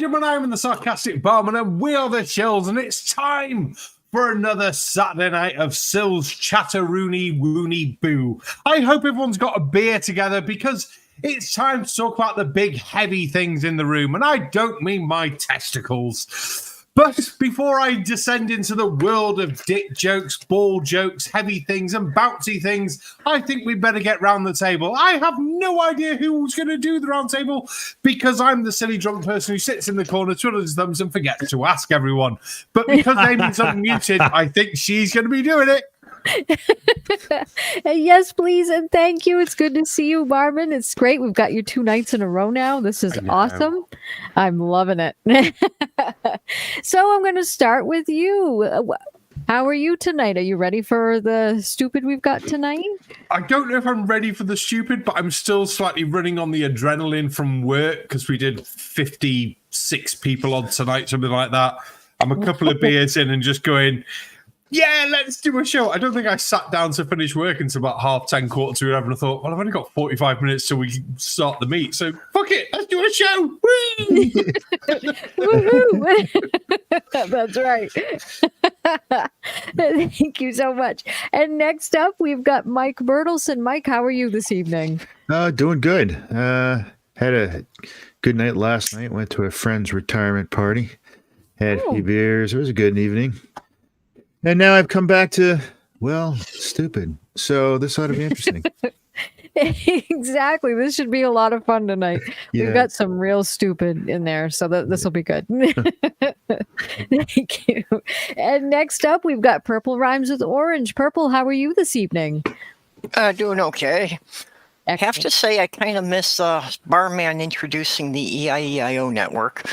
gentlemen, I'm the Sarcastic Barman, and we are the Shills, and it's time for another Saturday night of Sills Chatteroony Woony Boo. I hope everyone's got a beer together because it's time to talk about the big heavy things in the room, and I don't mean my testicles. But before I descend into the world of dick jokes, ball jokes, heavy things, and bouncy things, I think we better get round the table. I have no idea who's going to do the round table because I'm the silly drunk person who sits in the corner, twiddles his thumbs, and forgets to ask everyone. But because Amy's unmuted, I think she's going to be doing it. Yes, please, and thank you. It's good to see you, Barman. It's great. We've got you 2 nights in a row now. This is awesome. I'm loving it. So I'm going to start with you. How are you tonight? Are you ready for the stupid we've got tonight? I don't know if I'm ready for the stupid, but I'm still slightly running on the adrenaline from work because we did 56 people on tonight, something like that. I'm a couple of beers in and just going, yeah, let's do a show. I don't think I sat down to finish work until about 10:30, 11:15. I thought, well, I've only got 45 minutes till we can start the meet. So fuck it, let's do a show. Woohoo! That's right. Thank you so much. And next up, we've got Mike Bertelson. Mike, how are you this evening? Doing good. Had a good night last night. Went to a friend's retirement party. Had a few beers. It was a good evening. And now I've come back to, well, stupid. So this ought to be interesting. Exactly. This should be a lot of fun tonight. Yeah. We've got some real stupid in there, so this will be good. Thank you. And next up, we've got Purple Rhymes with Orange. Purple, how are you this evening? Doing okay. I have to say I kind of miss Barman introducing the EIEIO network.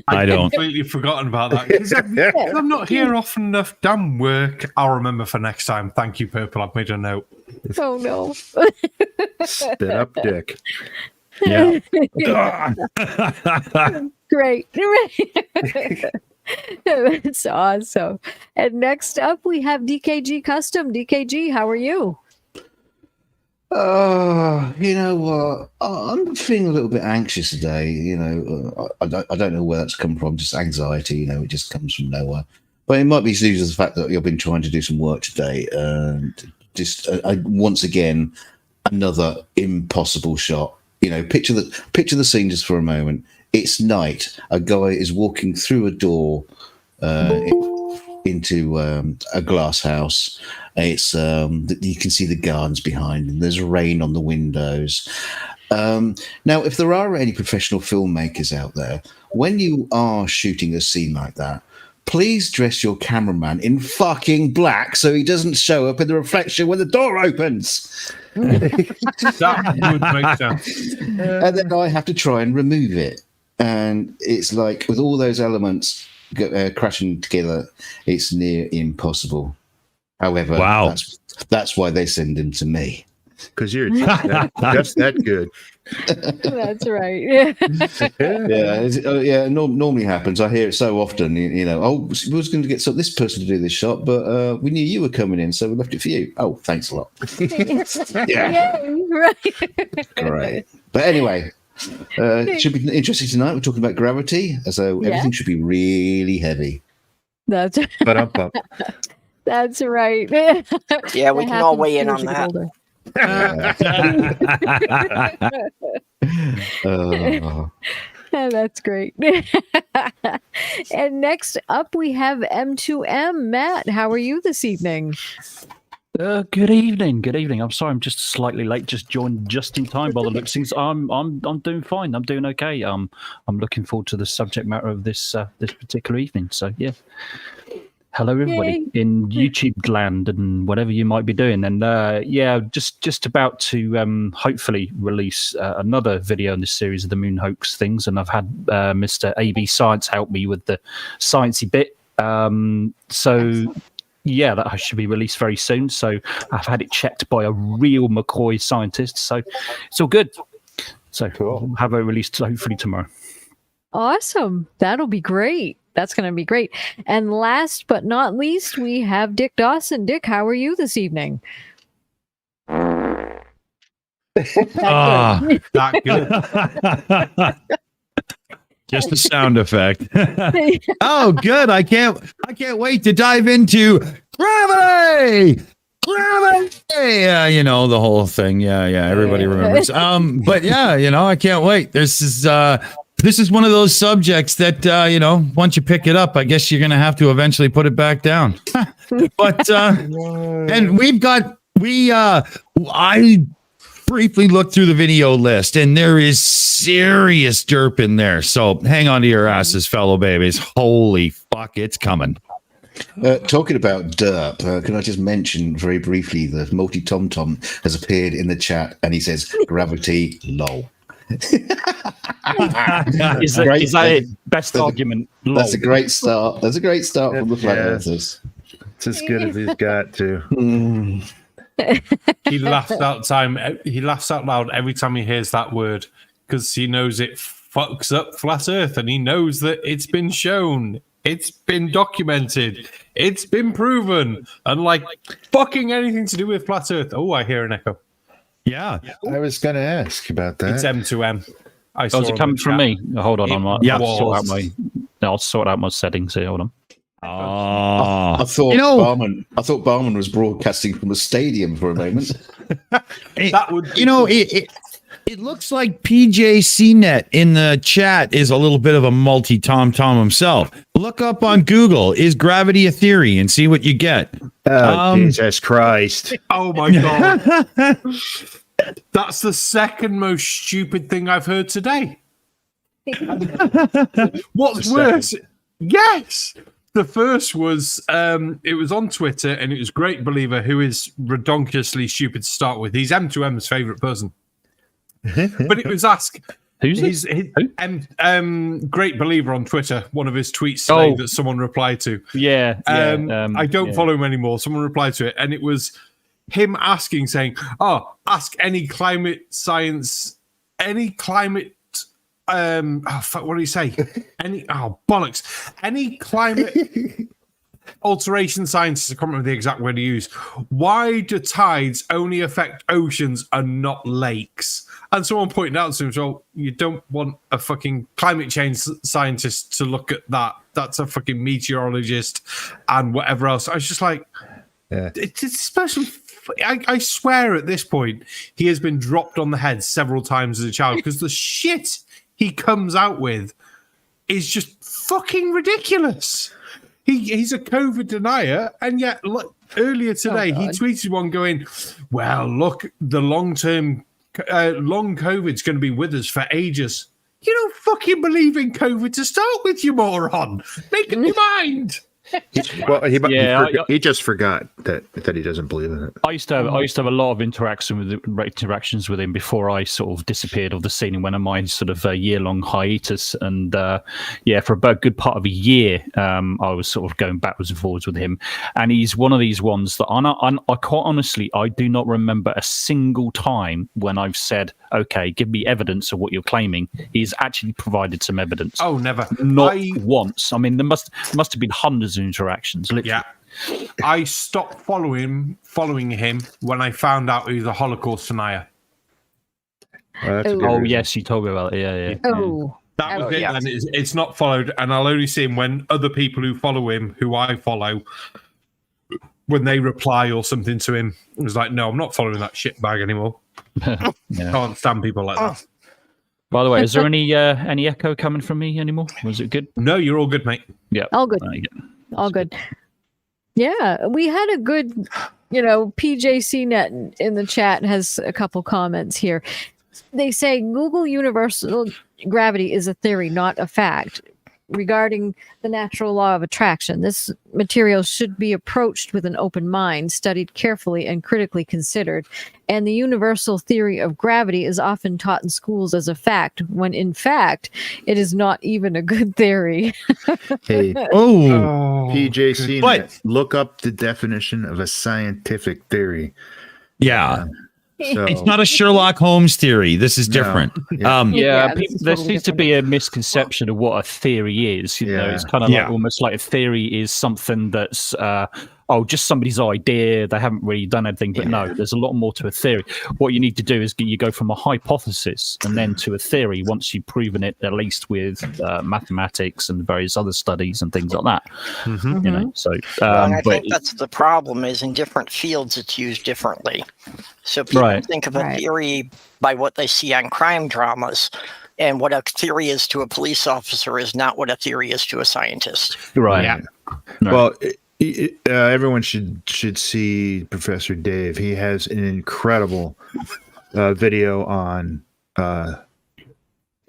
I don't. Completely forgotten about that. Because I'm not here often enough. Damn work. I'll remember for next time. Thank you, Purple. I've made a note. Oh, no. Spit up dick. Yeah. Great. That's awesome. And next up, we have DKG Custom. DKG, how are you? You know what? I'm feeling a little bit anxious today. You know, I don't know where that's come from. Just anxiety. You know, it just comes from nowhere. But it might be due to the fact that I've been trying to do some work today. Just once again, another impossible shot. You know, picture the scene just for a moment. It's night. A guy is walking through a door into a glass house. It's you can see the gardens behind him. There's rain on the windows. Now, if there are any professional filmmakers out there, when you are shooting a scene like that, please dress your cameraman in fucking black so he doesn't show up in the reflection when the door opens. That would make sense. And then I have to try and remove it. And it's like, with all those elements crashing together, it's near impossible. However, that's why they send him to me. Because you're just that good. That's right. Yeah. Normally happens. I hear it so often. You know, oh, we was going to get this person to do this shot, but we knew you were coming in, so we left it for you. Oh, thanks a lot. Yeah, right. Great. But anyway. It should be interesting tonight. We're talking about gravity, so everything should be really heavy. That's right. Yeah, we can all weigh in on that. That's great. And next up, we have M2M. Matt, how are you this evening? Good evening. I'm sorry, I'm just slightly late. Just joined just in time by the looks of things. I'm doing fine. I'm doing okay. I'm looking forward to the subject matter of this particular evening. So yeah, hello everybody in YouTube land and whatever you might be doing. And just about to hopefully release another video in this series of the moon hoax things. And I've had Mr. AB Science help me with the sciencey bit. Yeah, that should be released very soon. So I've had it checked by a real McCoy scientist. So it's all good. So we'll have it released hopefully tomorrow. Awesome. That'll be great. That's going to be great. And last but not least, we have Dick Dawson. Dick, how are you this evening? Ah, That good. just a sound effect. Oh, good. I can't wait to dive into gravity. Yeah, the whole thing. Yeah, everybody remembers. But yeah, I can't wait. This is one of those subjects that once you pick it up, I guess you're gonna have to eventually put it back down. But and I briefly looked through the video list, and there is serious derp in there. So hang on to your asses, fellow babies. Holy fuck, it's coming. Talking about derp, can I just mention very briefly that Multi Tom Tom has appeared in the chat, and he says gravity lol. Is that it? Best argument. Lol. That's a great start. That's a great start from the flat earthers. It's as good as he's got to. He laughs out loud every time he hears that word because he knows it fucks up flat Earth, and he knows that it's been shown, it's been documented, it's been proven, unlike fucking anything to do with flat Earth. Oh, I hear an echo. Yeah, I was going to ask about that. It's M2M. Is it coming from me? Hold on, I'll sort out my settings here. Hold on. I thought Barman was broadcasting from a stadium for a moment. That would, it looks like PJCnet in the chat is a little bit of a multi-tom himself. Look up on Google, is gravity a theory, and see what you get. Oh, Jesus Christ. Oh my God. That's the second most stupid thing I've heard today. What's worse? Yes. The first was, it was on Twitter, and it was Great Believer, who is redonkulously stupid to start with. He's M2M's favourite person. But it was asked, who's Great Believer on Twitter, one of his tweets today that someone replied to. I don't follow him anymore. Someone replied to it, and it was him saying, ask any climate science, any climate what do you say? Bollocks. Any climate alteration scientists, I can't remember the exact word to use. Why do tides only affect oceans and not lakes? And someone pointed out to him, well, you don't want a fucking climate change scientist to look at that. That's a fucking meteorologist and whatever else. I was just like, it's especially. I swear at this point, he has been dropped on the head several times as a child because the shit he comes out with is just fucking ridiculous. He's a COVID denier, and yet earlier today he tweeted one going, well, look, the long COVID's going to be with us for ages. You don't fucking believe in COVID to start with, you moron. Make up your mind. He just forgot that he doesn't believe in it. I used to have a lot of interactions with him before I sort of disappeared off the scene and went on my sort of year-long hiatus. And for about a good part of a year, I was sort of going backwards and forwards with him. And he's one of these ones that I quite honestly, I do not remember a single time when I've said, okay, give me evidence of what you're claiming. He's actually provided some evidence. Oh, never. Not once. I mean, there must have been hundreds of interactions. Literally. Yeah. I stopped following him when I found out he was a Holocaust denier. Yes, you told me about it. Yeah. Oh. That was it. Yeah. And it's not followed, and I'll only see him when other people who follow him, who I follow, when they reply or something to him, it was like, no, I'm not following that shit bag anymore. Can't stand people like that. By the way, is there any echo coming from me anymore? Was it good? No, you're all good, mate. Yeah, all good. All good. Yeah, we had a good, PJCnet in the chat has a couple comments here. They say Google universal gravity is a theory, not a fact. Regarding the natural law of attraction, this material should be approached with an open mind, studied carefully and critically considered. And the universal theory of gravity is often taught in schools as a fact, when in fact, it is not even a good theory. PJC, look up the definition of a scientific theory. Yeah. It's not a Sherlock Holmes theory. This is different. There seems to be a misconception of what a theory is. You know, it's kind of like almost like a theory is something that's just somebody's idea. They haven't really done anything. But no, there's a lot more to a theory. What you need to do is you go from a hypothesis and then to a theory once you've proven it, at least with mathematics and various other studies and things like that. You know, so and I think that's the problem. Is in different fields it's used differently. So people think of a theory by what they see on crime dramas. And what a theory is to a police officer is not what a theory is to a scientist. Right. Yeah. Well, everyone should see Professor Dave. He has an incredible video on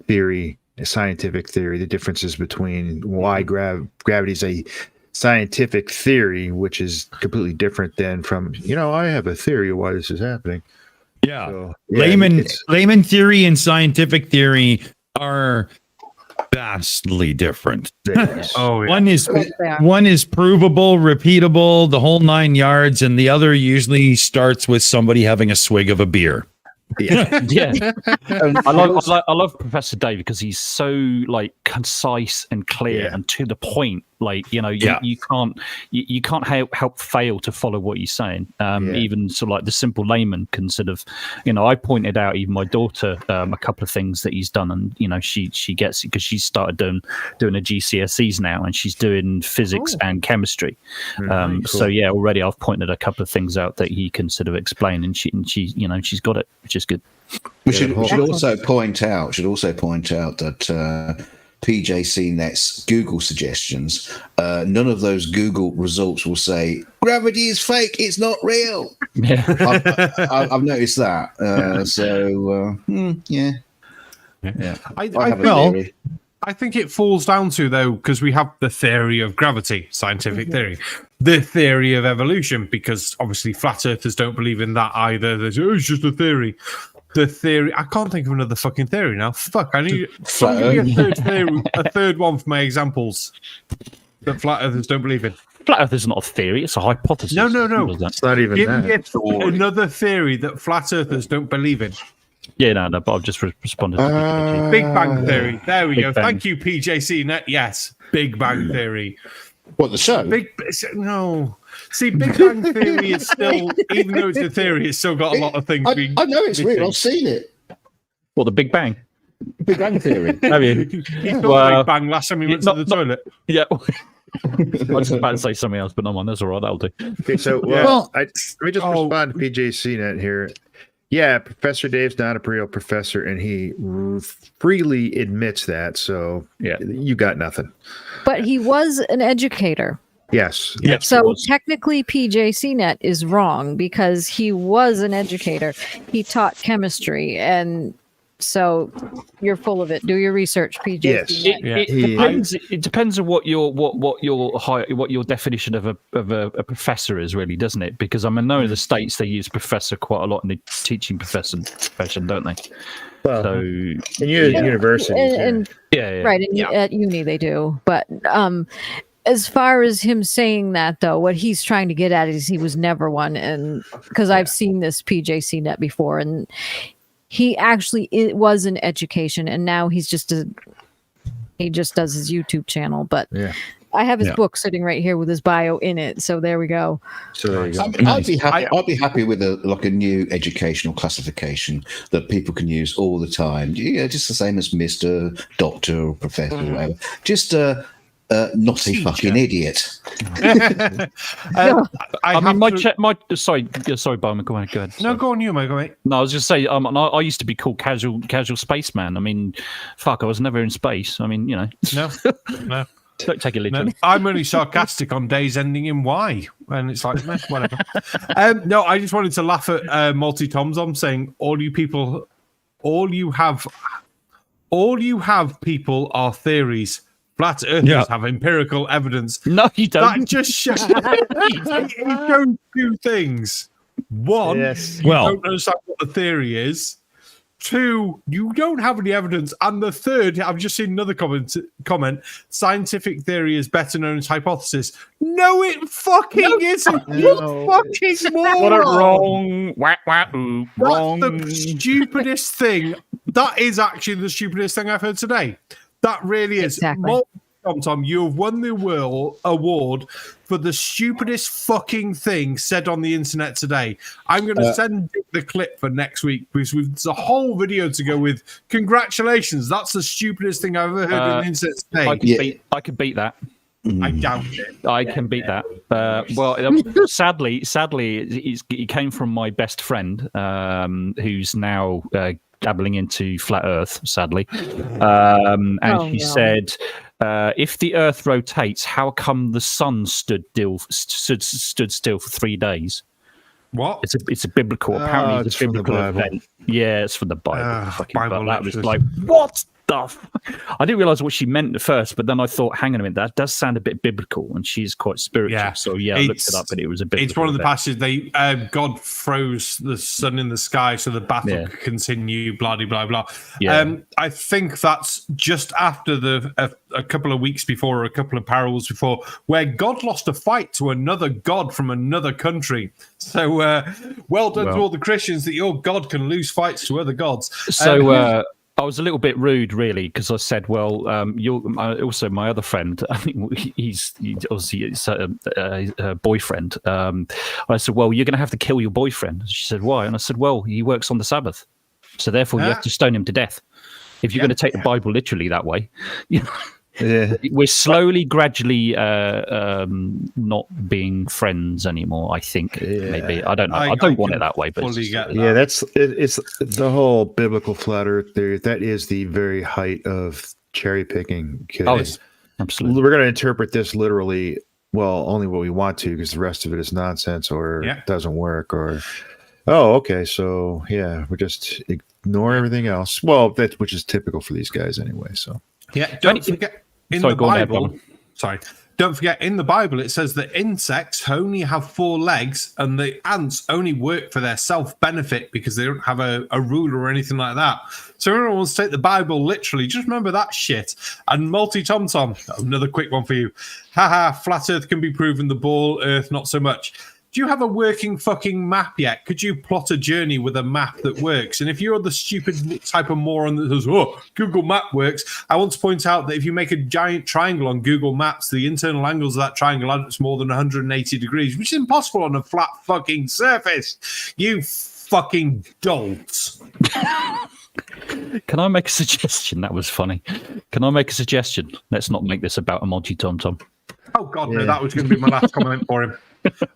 theory, scientific theory, the differences between why gravity is a scientific theory, which is completely different than from, I have a theory of why this is happening. Yeah. So, layman theory and scientific theory are vastly different. One is provable, repeatable, the whole 9 yards, and the other usually starts with somebody having a swig of a beer. Yeah. I love Professor Dave because he's so concise and clear and to the point. You can't help fail to follow what he's saying. Even sort of the simple layman can sort of, I pointed out even my daughter a couple of things that he's done, and she gets it because she's started doing her GCSEs now, and she's doing physics and chemistry. Cool. So already I've pointed a couple of things out that he can sort of explain, and she's got it, which is good. We should also point out that PJCNet's Google suggestions, none of those Google results will say gravity is fake, it's not real. Yeah, I've noticed that. I think it falls down to, though, because we have the theory of gravity, scientific theory, the theory of evolution, because obviously flat earthers don't believe in that either. It's just a theory. The theory. I can't think of another fucking theory now. Fuck, I need a third one for my examples that flat earthers don't believe in. Flat Earth is not a theory; it's a hypothesis. No. It's not even that. Another theory that flat earthers don't believe in. Yeah, no, but I've just responded to Big Bang Theory. There we go. Thank you, PJCnet. Yes, Big Bang Theory. What, the show? No. See, Big Bang Theory is still, even though it's a theory, it's still got a lot of things. I know it's real. I've seen it. What, the Big Bang? Big Bang Theory. Have you? He thought Big Bang last time he went to the toilet. Yeah. I was about to say something else, but no, man, that's all right. That'll do. Okay, so let me just respond to PJCnet here. Yeah, Professor Dave's not a real professor, and he freely admits that. So you got nothing. But he was an educator. Yes. So technically, PJCnet is wrong because he was an educator. He taught chemistry, and so you're full of it. Do your research, PJCnet. Yes. It depends on what your definition of a professor is, really, doesn't it? Because I know in the States they use professor quite a lot in the teaching profession, don't they? Well, so in universities, at uni they do, but as far as him saying that, though, what he's trying to get at is he was never one, and because I've seen this PJCnet before, and he actually was in education, and now he just does his YouTube channel. But I have his book sitting right here with his bio in it, so there we go. So there you go. I'd be happy with a new educational classification that people can use all the time. Just the same as Mr., Doctor, or Professor, or whatever. Just not a fucking idiot. Sorry, Barman. Go ahead. No, go on, you, mate. Go ahead. No, I was just saying. I used to be called casual spaceman. I mean, fuck, I was never in space. I mean, No. Don't take it literally. No, I'm only sarcastic on days ending in Y, and it's like whatever. No, I just wanted to laugh at Multi Tom's on saying all you have people are theories. Flat earthers have empirical evidence. No, you don't. That just shows two things. One, you don't understand what the theory is. Two, you don't have any evidence. And the third, I've just seen another comment, scientific theory is better known as hypothesis. No, it fucking isn't. You fucking moron. Got it wrong. Wrong. That's the stupidest thing. That is actually the stupidest thing I've heard today. That really is. Exactly. Tom, you have won the award for the stupidest fucking thing said on the internet today. I'm going to send the clip for next week because there's a whole video to go with. Congratulations, that's the stupidest thing I've ever heard on the internet today. I could beat that. I doubt it. I can beat that. Well, sadly, it came from my best friend, who's now dabbling into flat Earth. Sadly, and she said, "If the Earth rotates, how come the sun stood still for 3 days?" What? It's a biblical. Apparently, it's a biblical event. Yeah, it's from the Bible. Bible that was like, what? Stuff. I didn't realize what she meant at first, but then I thought, hang on a minute, that does sound a bit biblical, and she's quite spiritual. Yeah. So I looked it up, but it was a bit. It's one of the passages. God froze the sun in the sky so the battle could continue. Blah blah blah. Yeah. I think that's just after a couple of weeks before, or a couple of parables before, where God lost a fight to another god from another country. So well done to all the Christians that your God can lose fights to other gods. So. I was a little bit rude, really, because I said, "Well, you're also my other friend. I think he's obviously a boyfriend." I said, "Well, you're going to have to kill your boyfriend." She said, "Why?" And I said, "Well, he works on the Sabbath, so therefore you have to stone him to death. If you're going to take the Bible literally that way." We're slowly, gradually not being friends anymore. I think maybe I don't know. I don't want it that way, but that's it's the whole biblical flat Earth theory. That is the very height of cherry picking. Oh, absolutely. We're going to interpret this literally. Well, only what we want to, because the rest of it is nonsense or doesn't work. Or okay, so we just ignore everything else. Well, which is typical for these guys anyway. So don't forget. Don't forget, in the Bible, it says that insects only have 4 legs and the ants only work for their self-benefit because they don't have a ruler or anything like that. So everyone wants to take the Bible literally. Just remember that shit. And Multi-Tom, another quick one for you. Haha, flat Earth can be proven, the ball Earth not so much. Do you have a working fucking map yet? Could you plot a journey with a map that works? And if you're the stupid type of moron that says, Google Map works, I want to point out that if you make a giant triangle on Google Maps, the internal angles of that triangle add up to more than 180 degrees, which is impossible on a flat fucking surface. You fucking dolts. Can I make a suggestion? That was funny. Can I make a suggestion? Let's not make this about a Multi-Tom. Oh, God, no, that was going to be my last comment for him.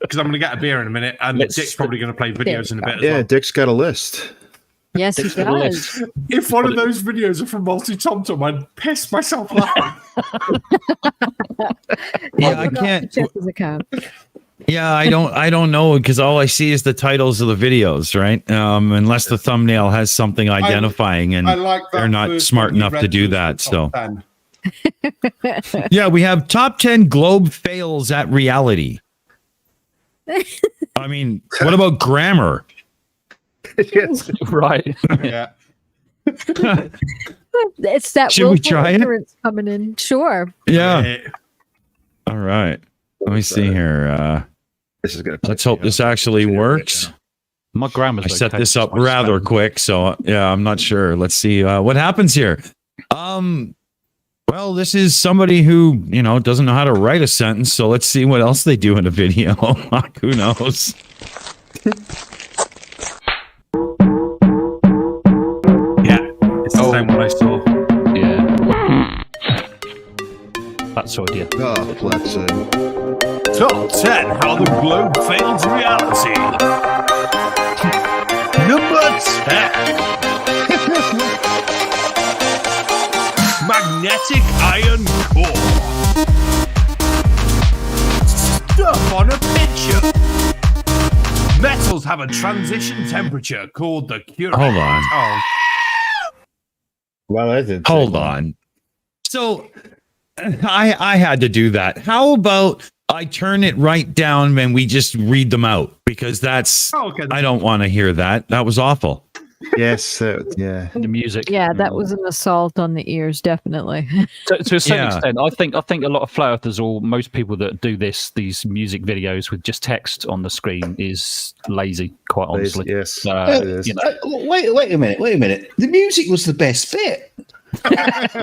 Because I'm going to get a beer in a minute, and Dick's probably going to play videos in a bit as well. Dick's got a list. Yes, he does. If one of those videos are from Multi-Tom, I'd piss myself laughing. I can't. Check his account. Yeah, I don't know, because all I see is the titles of the videos, right? Unless the thumbnail has something identifying, and they're not smart enough to do that. So, we have top 10 globe fails at reality. I mean, what about grammar? Yes, right. Yeah. It's that. Should we try it? Coming in, sure. Yeah. All right. Let me see here. This is gonna. Let's hope this actually works. My grammar's. I set this up rather quick, so I'm not sure. Let's see what happens here. Well, this is somebody who, doesn't know how to write a sentence, so let's see what else they do in a video. Who knows? It's the same one I saw. Yeah. That's the idea. Let's Top 10 How the Globe Fails Reality. Number 10. Magnetic iron core. Stuff on a picture. Metals have a transition temperature called the Curie. Hold on. Oh. Well, I did. Hold on. So I had to do that. How about I turn it right down and we just read them out? Because I don't want to hear that. That was awful. Yes, the music. Yeah, that was an assault on the ears, definitely. To a certain extent, I think a lot of flat earthers, or most people that do these music videos with just text on the screen, is lazy. Quite honestly, yes. Wait a minute. The music was the best bit.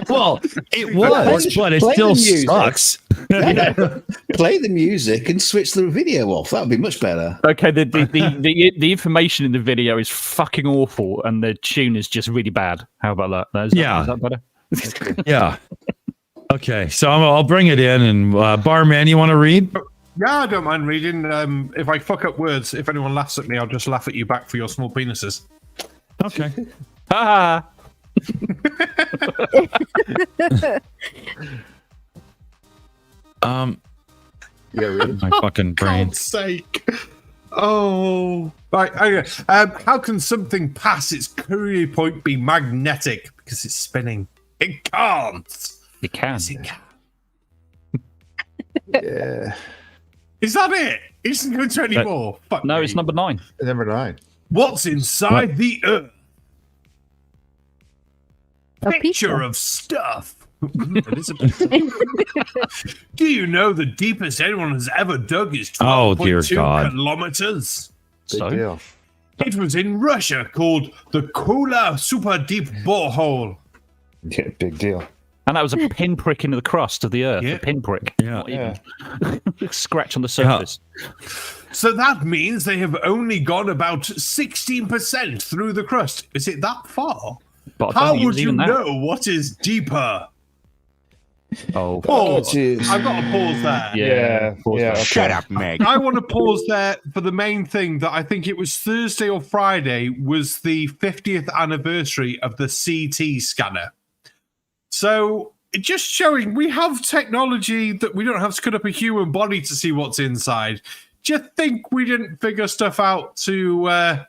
Well, it was, but it Play still the music. sucks. Play the music and switch the video off. That would be much better. Okay, the information in the video is fucking awful, and the tune is just really bad. How about that? Is that better? Yeah. Okay, so I'll bring it in, and Barman, you want to read? Yeah, I don't mind reading. If I fuck up words, if anyone laughs at me, I'll just laugh at you back for your small penises. Okay. Ha! My fucking brain. God's sake. Oh, right. Okay. How can something pass its career point be magnetic? Because it's spinning. It can't. It can. Yes, it can. Yeah. Is that it? It isn't going to any more. Fuck No, me. it's number 9. Number 9. What's inside the Earth? A Picture pizza. of stuff. It is a picture. Do you know the deepest anyone has ever dug is Oh, dear 12.2 God. kilometers? Big So? deal. It was in Russia called the Kola Super Deep Borehole. Yeah, big deal. And that was a pinprick into the crust of the Earth. Yeah. A pinprick. Yeah. Not even a scratch on the surface. So that means they have only gone about 16% through the crust. Is it that far? But I don't How think it would was you even that. know what is deeper? Oh, Pause. Jeez. I've got to pause there. yeah. Okay. Shut up, Meg. I want to pause there for the main thing that I think it was Thursday or Friday was the 50th anniversary of the CT scanner. So just showing we have technology that we don't have to cut up a human body to see what's inside. Do you think we didn't figure stuff out to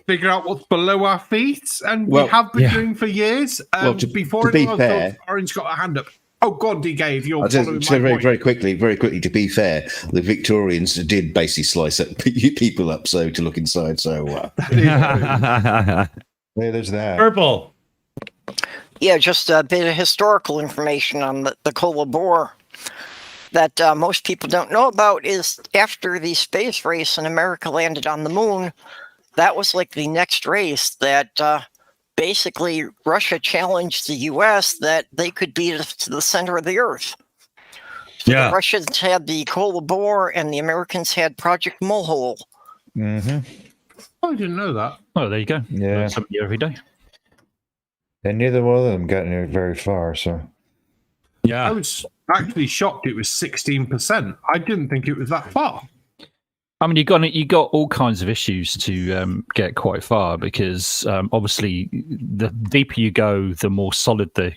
figure out what's below our feet? And we have been doing for years. Well, Before to be anyone fair- thought Orange got a hand up. Oh, go on, DK, if you're I'll just following say my point. very quickly, to be fair, the Victorians did basically slice up people up so to look inside. So Hey, there's that. Purple. Yeah, just a bit of historical information on the Kola Bore that most people don't know about is after the space race and America landed on the moon, that was like the next race that basically Russia challenged the U.S. that they could be to the center of the Earth. So Yeah. the Russians had the Kola Bore and the Americans had Project Mulehole. Mm-hmm. Oh, I didn't know that. Oh, there you go. Yeah. Learn something new every day. And neither one of them got very far, so. I Yeah. was actually shocked it was 16%. I didn't think it was that far. I mean, you got all kinds of issues to get quite far because obviously the deeper you go, the more solid the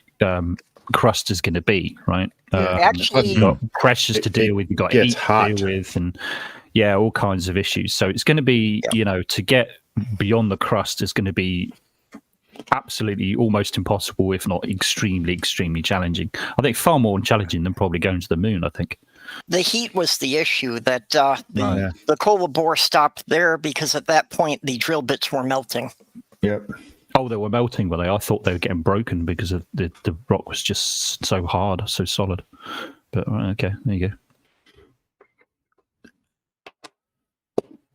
crust is going to be, right? Actually- you've got pressures to deal with, you've got gets heat hot. to deal with, and all kinds of issues. So it's going to be, to get beyond the crust is going to be absolutely almost impossible, if not extremely, extremely challenging. I think far more challenging than probably going to the moon, I think. The heat was the issue that the Kola Bore stopped there because at that point the drill bits were melting. Yep. Oh, they were melting, were they? I thought they were getting broken because of the rock was just so hard, so solid. But okay, there you go.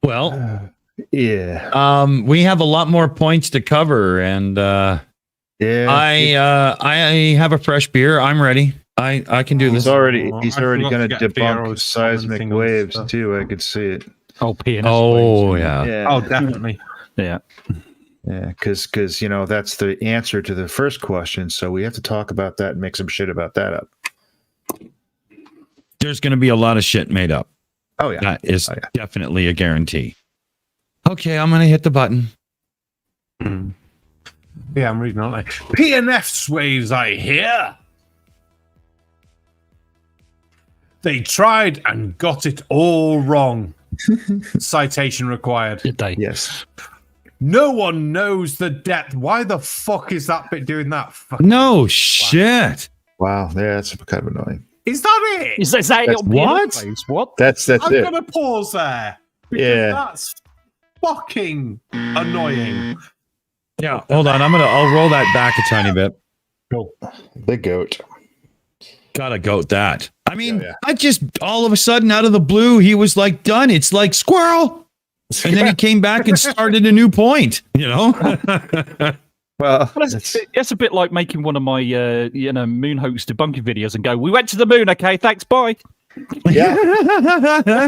Well, Yeah. we have a lot more points to cover, and Yeah. I have a fresh beer. I'm ready. I can do He's this. already Oh, he's I already forgot going to to get beer. I debunk was seismic commenting on waves stuff. too. I could see it. Oh, PNS. Oh waves. yeah. Yeah. Oh, definitely. Yeah. Yeah, because that's the answer to the first question. So we have to talk about that and make some shit about that up. There's going to be a lot of shit made up. Oh yeah. That is Oh, yeah. definitely a guarantee. Okay, I'm going to hit the button. Yeah, I'm reading all that. PNF's waves, I hear. They tried and got it all wrong. Citation required. Did they? Yes. No one knows the depth. Why the fuck is that bit doing that? No shit. Wow. Yeah, that's kind of annoying. Is that it? Is that That's your what? PNS waves? What? That's I'm it. going to pause there. Because Yeah. that's fucking annoying. Yeah, hold on. I'll roll that back a tiny bit. The goat. Gotta goat that. I mean, Yeah. I just all of a sudden out of the blue, he was like done. It's like squirrel. And then he came back and started a new point, you know? Well, it's a bit like making one of my moon hoax debunking videos and go, "We went to the moon, okay, thanks, bye." Yeah,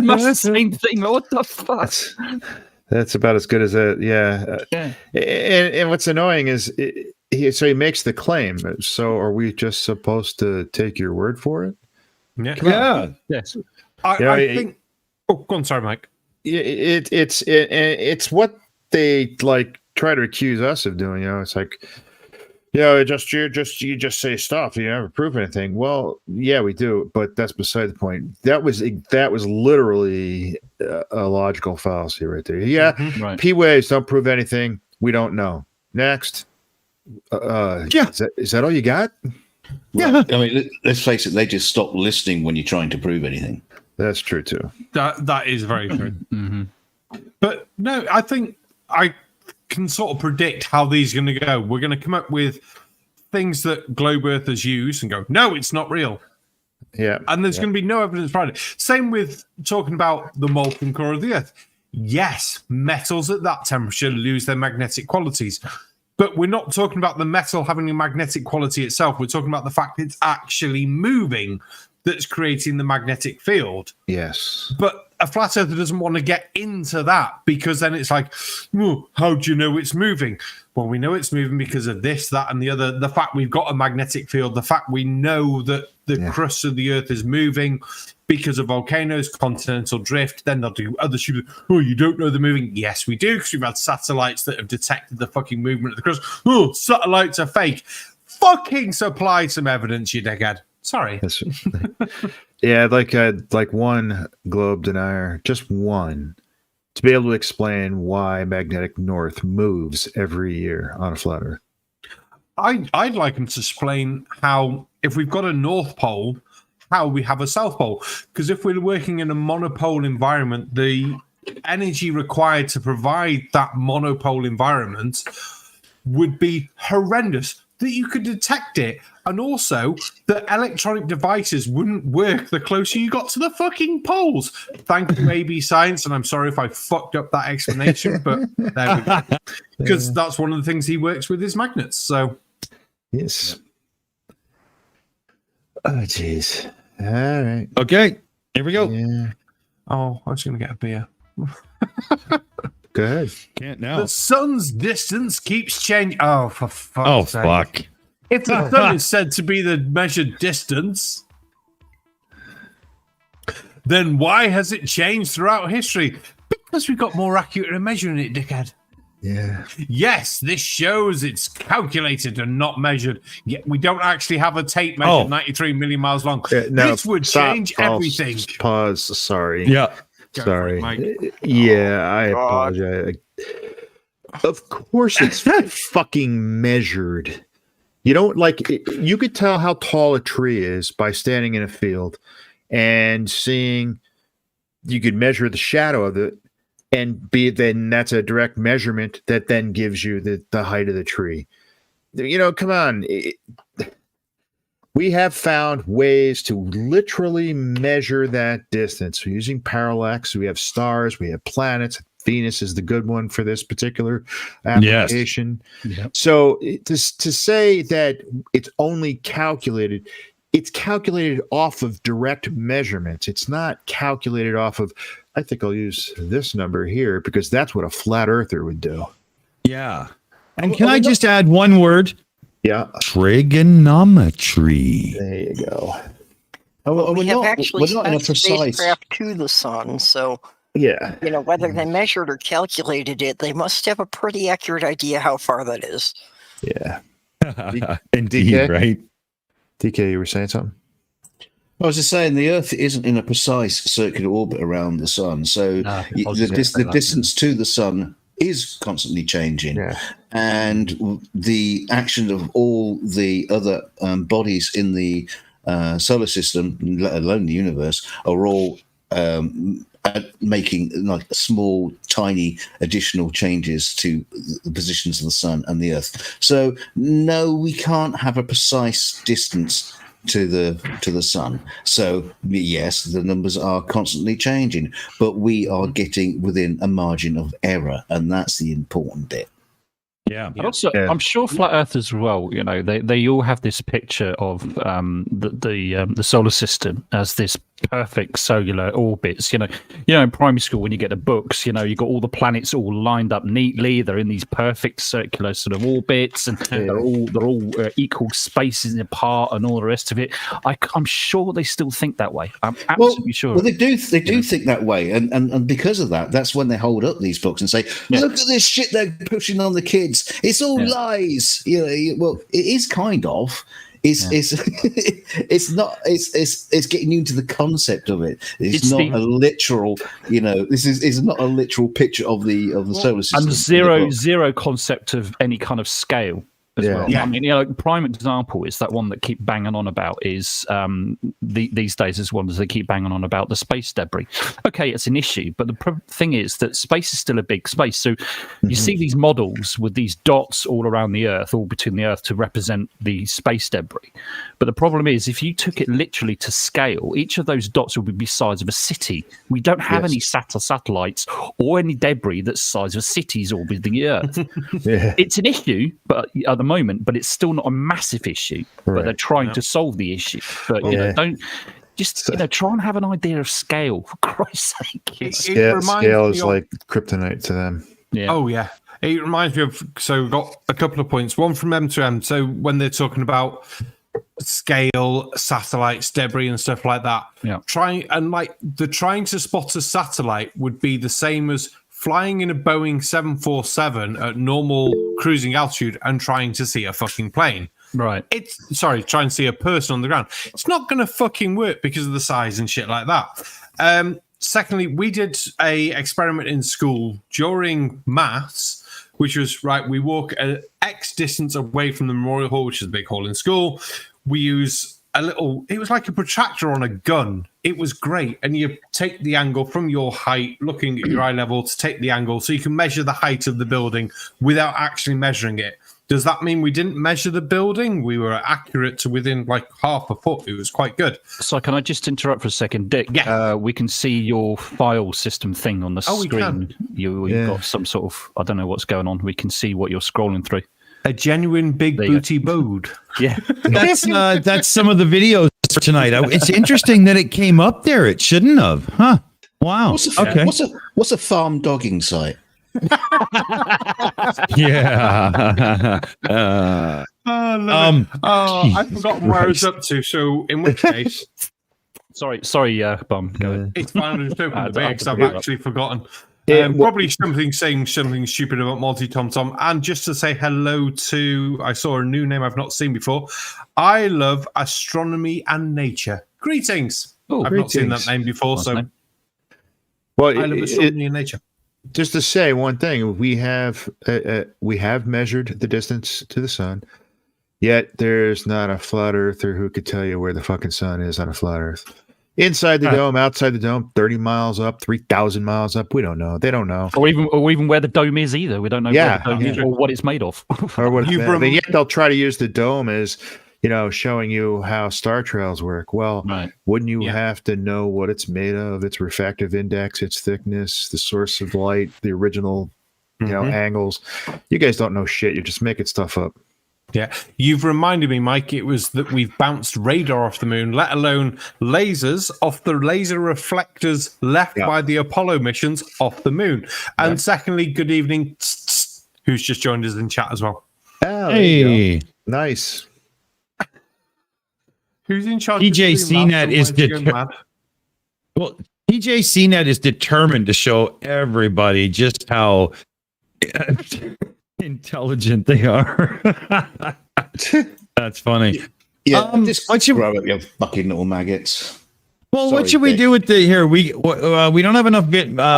Much the same thing. What the fuck? That's about as good as a Yeah. And what's annoying is he makes the claim. So are we just supposed to take your word for it? Yeah. Yes. I think. Oh, go on. Sorry, Mike. It's what they like try to accuse us of doing. It's like, you just say stuff. You never prove anything. Well, yeah, we do, but that's beside the point. That was literally a logical fallacy right there. Yeah, Right. P waves don't prove anything. We don't know. Next. Is that all you got? Yeah. I mean, let's face it. They just stop listening when you're trying to prove anything. That's true too. That is very true. Mm-hmm. But no, I think I can sort of predict how these are going to go. We're going to come up with things that globe earthers use and go, no, it's not real. Yeah. And there's going to be no evidence behind it. Same with talking about the molten core of the Earth. Yes, metals at that temperature lose their magnetic qualities. But we're not talking about the metal having a magnetic quality itself. We're talking about the fact it's actually moving that's creating the magnetic field. Yes. But a flat earther doesn't want to get into that because then it's like, well, how do you know it's moving? Well, we know it's moving because of this, that, and the other. The fact we've got a magnetic field, the fact we know that the crust of the Earth is moving because of volcanoes, continental drift. Then they'll do other stupid, oh, you don't know they're moving? Yes, we do, because we've had satellites that have detected the fucking movement of the crust. Oh, satellites are fake. Fucking supply some evidence, you dickhead. Sorry. Yeah, like one globe denier, just one, to be able to explain why magnetic north moves every year on a flat Earth. I'd like him to explain how, if we've got a North Pole, how we have a South Pole. Because if we're working in a monopole environment, the energy required to provide that monopole environment would be horrendous. That you could detect it, and also that electronic devices wouldn't work the closer you got to the fucking poles. Thank you, AB Science, and I'm sorry if I fucked up that explanation, but there we go. Because that's one of the things he works with is magnets. So, yes. Oh, jeez. All right. Okay, here we go. Yeah. Oh, I was going to get a beer. Go ahead. Can't now. The sun's distance keeps changing. Oh, for fuck's sake. Fuck. If the sun is said to be the measured distance, then why has it changed throughout history? Because we've got more accurate at measuring it, dickhead. Yeah. Yes, this shows it's calculated and not measured. Yet we don't actually have a tape measured 93 million miles long. This would change everything. Pause. Sorry. Yeah. Sorry. Mike. Yeah, I apologize. Of course it's fucking measured. You don't you could tell how tall a tree is by standing in a field and seeing, you could measure the shadow of it, and then that's a direct measurement that then gives you the height of the tree. Come on. We have found ways to literally measure that distance. We're using parallax. We have stars. We have planets. Venus is the good one for this particular application. Yes. Yep. So to say that it's only calculated, it's calculated off of direct measurements. It's not calculated off of, I think I'll use this number here because that's what a flat earther would do. Yeah. And can I just add one word? Yeah. Trigonometry. There you go. We have actually we're not in a sent precise spacecraft to the sun, so Yeah. whether they measured or calculated it, they must have a pretty accurate idea how far that is. Yeah. Indeed, DK? right? DK, you were saying something? I was just saying the Earth isn't in a precise circular orbit around the sun, so the distance to the sun is constantly changing, and the action of all the other bodies in the solar system, let alone the universe, are all making small, tiny additional changes to the positions of the sun and the Earth. So no, we can't have a precise distance to the sun. So yes, the numbers are constantly changing, but we are getting within a margin of error, and that's the important bit. Yeah. And also, I'm sure flat earthers as well. You know, they all have this picture of the solar system as this perfect cellular orbits. You know, in primary school when you get the books, you got all the planets all lined up neatly. They're in these perfect circular sort of orbits, and they're all equal spaces apart, and all the rest of it. I'm sure they still think that way. I'm absolutely sure. Well, they do think that way, and because of that, that's when they hold up these books and say, "Look at this shit they're pushing on the kids. It's all lies." Well, it is kind of. It's not. It's getting you into the concept of it. It's not a literal. This is not a literal picture of the solar system. And zero concept of any kind of scale. As well. I mean, prime example is that one that keep banging on about is these days is one that they keep banging on about the space debris. Okay, it's an issue, but the thing is that space is still a big space. So you see these models with these dots all around the Earth, all between the Earth to represent the space debris. But the problem is, if you took it literally to scale, each of those dots would be the size of a city. We don't have any satellites or any debris that's the size of cities orbiting the Earth. It's an issue, but at the moment, but it's still not a massive issue. But they're trying to solve the issue. But don't just try and have an idea of scale, for Christ's sake. Scale is like kryptonite to them. Yeah. Oh yeah. It reminds me of, so we've got a couple of points. One from M2M. So when they're talking about scale, satellites, debris, and stuff like that, trying to spot a satellite would be the same as flying in a Boeing 747 at normal cruising altitude and trying to see a fucking plane. Right. Trying to see a person on the ground. It's not going to fucking work because of the size and shit like that. Secondly, we did a experiment in school during maths, which was, we walk an X distance away from the Memorial Hall, which is a big hall in school. We use it was like a protractor on a gun. It was great. And you take the angle from your height, looking at your eye level to take the angle so you can measure the height of the building without actually measuring it. Does that mean we didn't measure the building? We were accurate to within like half a foot. It was quite good. So can I just interrupt for a second, Dick? Yeah. We can see your file system thing on the screen. You've got some sort of, I don't know what's going on. We can see what you're scrolling through. A genuine big booty bode. Yeah. That's some of the videos for tonight. It's interesting that it came up there. It shouldn't have. Huh. Wow. What's a farm dogging site? Yeah. I've forgotten where I was up to. So in which case, sorry, Bum. Go ahead. It's fine. I just opened the bag because I've actually forgotten. Probably saying something stupid about Multi Tom Tom, and just to say hello to, I saw a new name I've not seen before. I love astronomy and nature. Greetings. I've not seen that name before, Nice so name. Well, I love astronomy and nature. Just to say one thing, we have measured the distance to the sun, yet there's not a flat earther who could tell you where the fucking sun is on a flat earth. Inside the dome, outside the dome, 30 miles up, 3,000 miles up. We don't know. They don't know. Or even where the dome is either. We don't know where the dome is or what it's made of. Or what yet they'll try to use the dome as, showing you how star trails work. Well, wouldn't you have to know what it's made of, its refractive index, its thickness, the source of light, the original, angles? You guys don't know shit. You're just making stuff up. Yeah, you've reminded me, Mike, it was that we've bounced radar off the moon, let alone lasers off the laser reflectors left by the Apollo missions off the moon. And secondly, good evening, who's just joined us in chat as well. Oh, hey, nice. Who's in charge? TJ CNET is TJ CNET is determined to show everybody just how intelligent they are. That's funny. Yeah, just grow up your fucking little maggots. Well, what should we do with the here? We don't have enough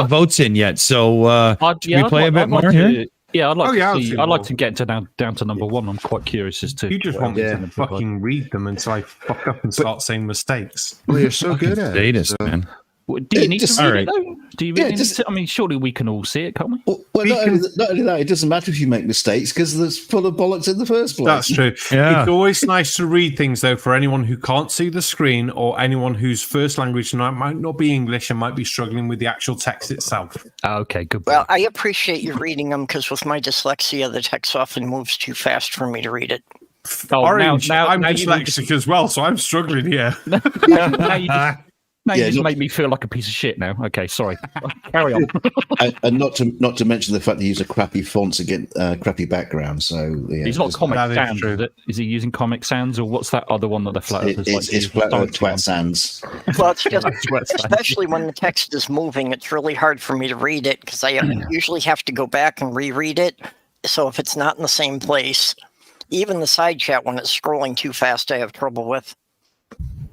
votes in yet, so should we play a bit more here? Yeah, I'd like to get down to number one. I'm quite curious as to. You just want me to fucking read them until I fuck up and start saying mistakes. Well, you're so good at it, man. Do you need to read it, right. though? Do you really need to? I mean, surely we can all see it, can't we? Well, not only that, it doesn't matter if you make mistakes because there's full of bollocks in the first place. That's true. Yeah. It's always nice to read things, though, for anyone who can't see the screen or anyone whose first language might not be English and might be struggling with the actual text itself. Okay, good. Well, I appreciate you reading them because with my dyslexia, the text often moves too fast for me to read it. Orange, I'm now dyslexic as well, so I'm struggling here. Now you just make me feel like a piece of shit now. Okay, sorry. Carry on. And not to mention the fact that he uses crappy fonts against crappy background. So yeah, He's not Comic that is Sans, true. is it? Is he using Comic Sans, or what's that other one that they're flat? It's flat twat sans. Well, it's just, especially when the text is moving, it's really hard for me to read it because I usually have to go back and reread it. So if it's not in the same place, even the side chat when it's scrolling too fast, I have trouble with.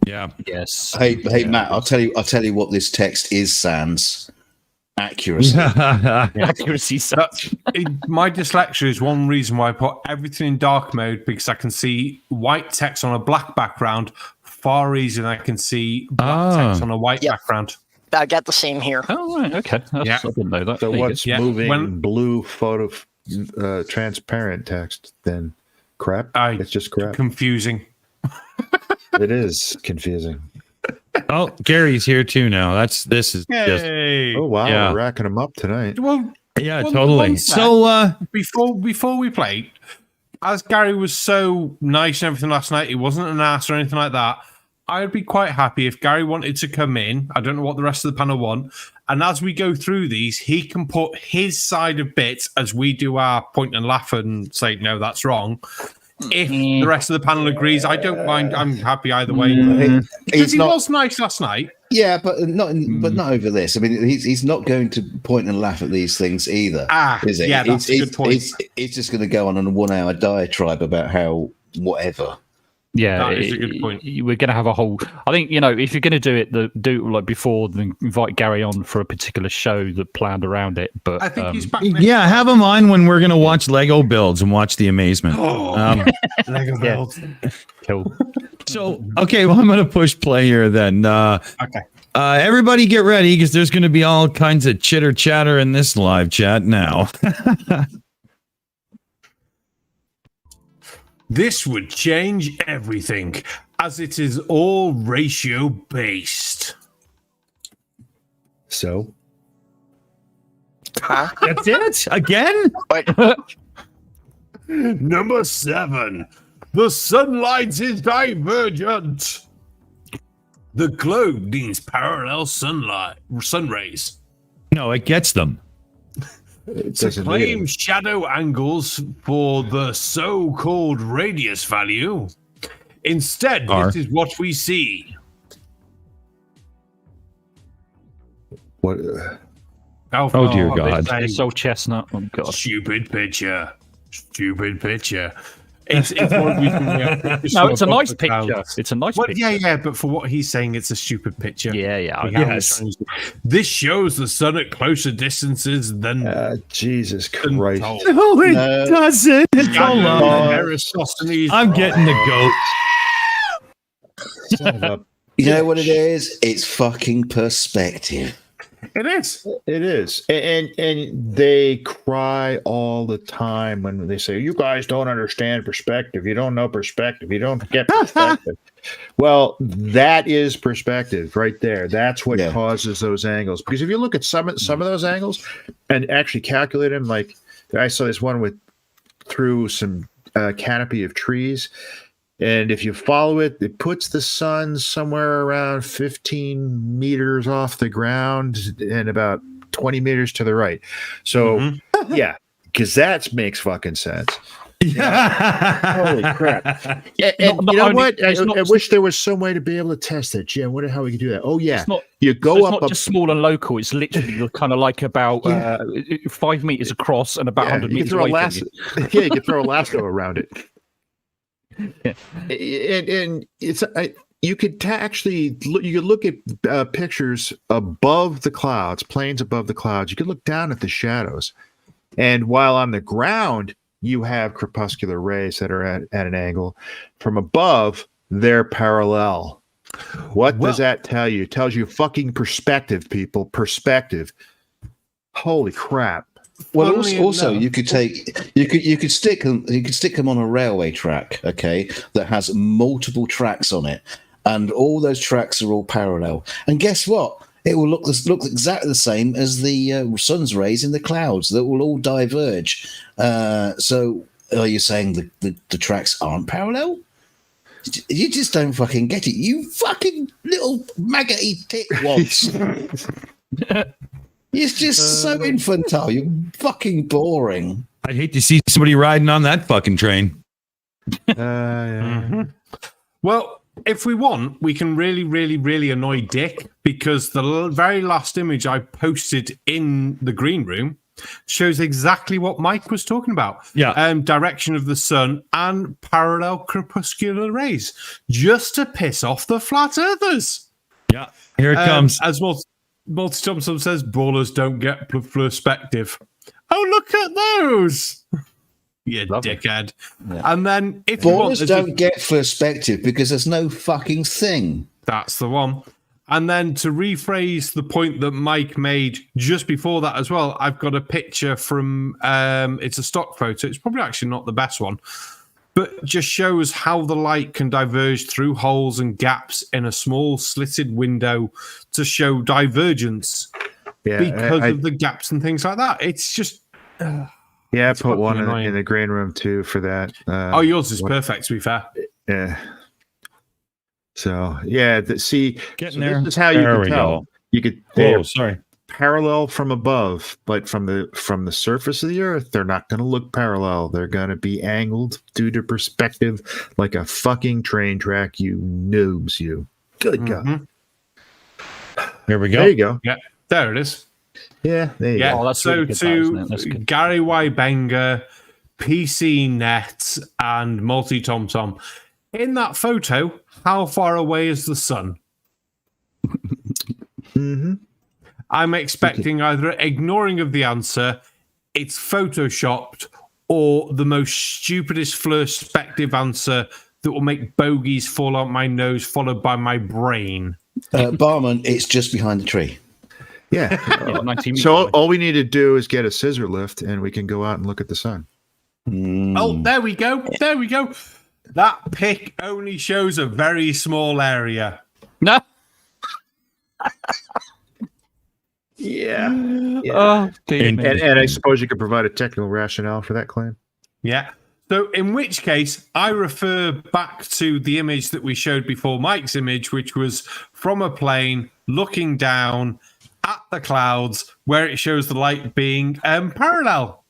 Yeah. Yes. Hey, Matt, I'll tell you what this text is sans. Accuracy. Accuracy. My dyslexia is one reason why I put everything in dark mode, because I can see white text on a black background far easier than I can see black text on a white background. I got the same here. Oh, right. Okay. I didn't know that. So There you what's go. moving blue photo transparent text then? Crap. It's just crap. Confusing. It is confusing. Oh, Gary's here too now. This is just. Yay. Oh wow, Yeah. we're racking them up tonight. Well, Yeah, Well, totally. one So, before we played, as Gary was so nice and everything last night, he wasn't an ass or anything like that. I'd be quite happy if Gary wanted to come in. I don't know what the rest of the panel want. And as we go through these, he can put his side of bits as we do our point and laugh and say, no, that's wrong. If the rest of the panel agrees, I don't mind. I'm happy either way. Because he was nice last night. Yeah, but not over this. I mean, he's not going to point and laugh at these things either. Is it? Yeah, that's a good point. It's just going to go on a 1 hour diatribe about how whatever. Yeah, that is a good point. We're going to have a whole. I think if you're going to do it, do like before, then invite Gary on for a particular show that planned around it. But I think he's back. yeah, have him on when we're going to watch Lego builds and watch the amazement. Lego builds. Cool. So, okay, well, I'm going to push play here then. Okay. Everybody get ready because there's going to be all kinds of chitter chatter in this live chat now. This would change everything, as it is all ratio based. So Huh? That's it? Again? Number 7. The sunlight is divergent. The globe needs parallel sun rays. No, it gets them. To claim shadow angles for the so-called radius value. Instead, this is what we see. what? Oh, dear God. It's old chestnut. Oh God. Stupid picture. It's one of these No, it's a nice picture. It's a nice picture. Yeah, but for what he's saying, it's a stupid picture. Yeah. Yes. This shows the sun at closer distances than Jesus Christ! No, it doesn't. It's all love. Eratosthenes. I'm getting the goat. Son of a- You know what it is? It's fucking perspective. It is. It is, and they cry all the time when they say, "You guys don't understand perspective. You don't know perspective. You don't get perspective." Well, that is perspective right there. That's what causes those angles. Because if you look at some of those angles and actually calculate them, like I saw this one through some canopy of trees. And if you follow it, it puts the sun somewhere around 15 meters off the ground and about 20 meters to the right. So, yeah, because that makes fucking sense. Holy crap. And you know what? I wish there was some way to be able to test that. Gee, I wonder how we can do that. Oh, yeah. You go up. It's not just small and local. It's literally kind of like about 5 meters across and about 100 meters away from you. Yeah, you can throw a lasso around it. Yeah. And it's you could actually you could look at pictures above the clouds, planes above the clouds. You could look down at the shadows, and while on the ground you have crepuscular rays that are at an angle. From above, they're parallel. What does that tell you? It tells you fucking perspective, people. Perspective. Holy crap. Well, also you could stick them on a railway track, okay, that has multiple tracks on it, and all those tracks are all parallel. And guess what? It will look exactly the same as the sun's rays in the clouds. That will all diverge. So, are you saying the tracks aren't parallel? You just don't fucking get it. You fucking little maggoty tit-wads. It's just so infantile. You're fucking boring. I'd hate to see somebody riding on that fucking train. Well, if we want, we can really, really, really annoy Dick, because the very last image I posted in the green room shows exactly what Mike was talking about. Yeah. Direction of the sun and parallel crepuscular rays, just to piss off the flat earthers. Yeah. Here it comes. As Multi-Thompson says, ballers don't get perspective. Oh, look at those. You dickhead. Yeah. And then if ballers don't get perspective because there's no fucking thing. That's the one. And then to rephrase the point that Mike made just before that as well, I've got a picture from, it's a stock photo. It's probably actually not the best one, but just shows how the light can diverge through holes and gaps in a small slitted window to show divergence because of the gaps and things like that. It's just... I put one in the green room too for that. Yours is perfect, to be fair. Yeah. So this is how you can tell. You could parallel from above, but from the surface of the earth, they're not going to look parallel. They're going to be angled due to perspective, like a fucking train track. You noobs, you. Good God. Here we go. There you go. Yeah, there it is. Yeah, there you go. Oh, that's so really good, to that's good. Gary Wybenga, PC Net, and Multi Tom Tom. In that photo, how far away is the sun? I'm expecting either ignoring of the answer, it's photoshopped, or the most stupidest perspective answer that will make bogeys fall out my nose, followed by my brain. Barman, it's just behind the tree. Yeah. So all we need to do is get a scissor lift, and we can go out and look at the sun. Oh, there we go. There we go. That pic only shows a very small area. No. Yeah. Oh, and I suppose you could provide a technical rationale for that claim. Yeah. So in which case, I refer back to the image that we showed before Mike's image, which was from a plane looking down at the clouds, where it shows the light being parallel.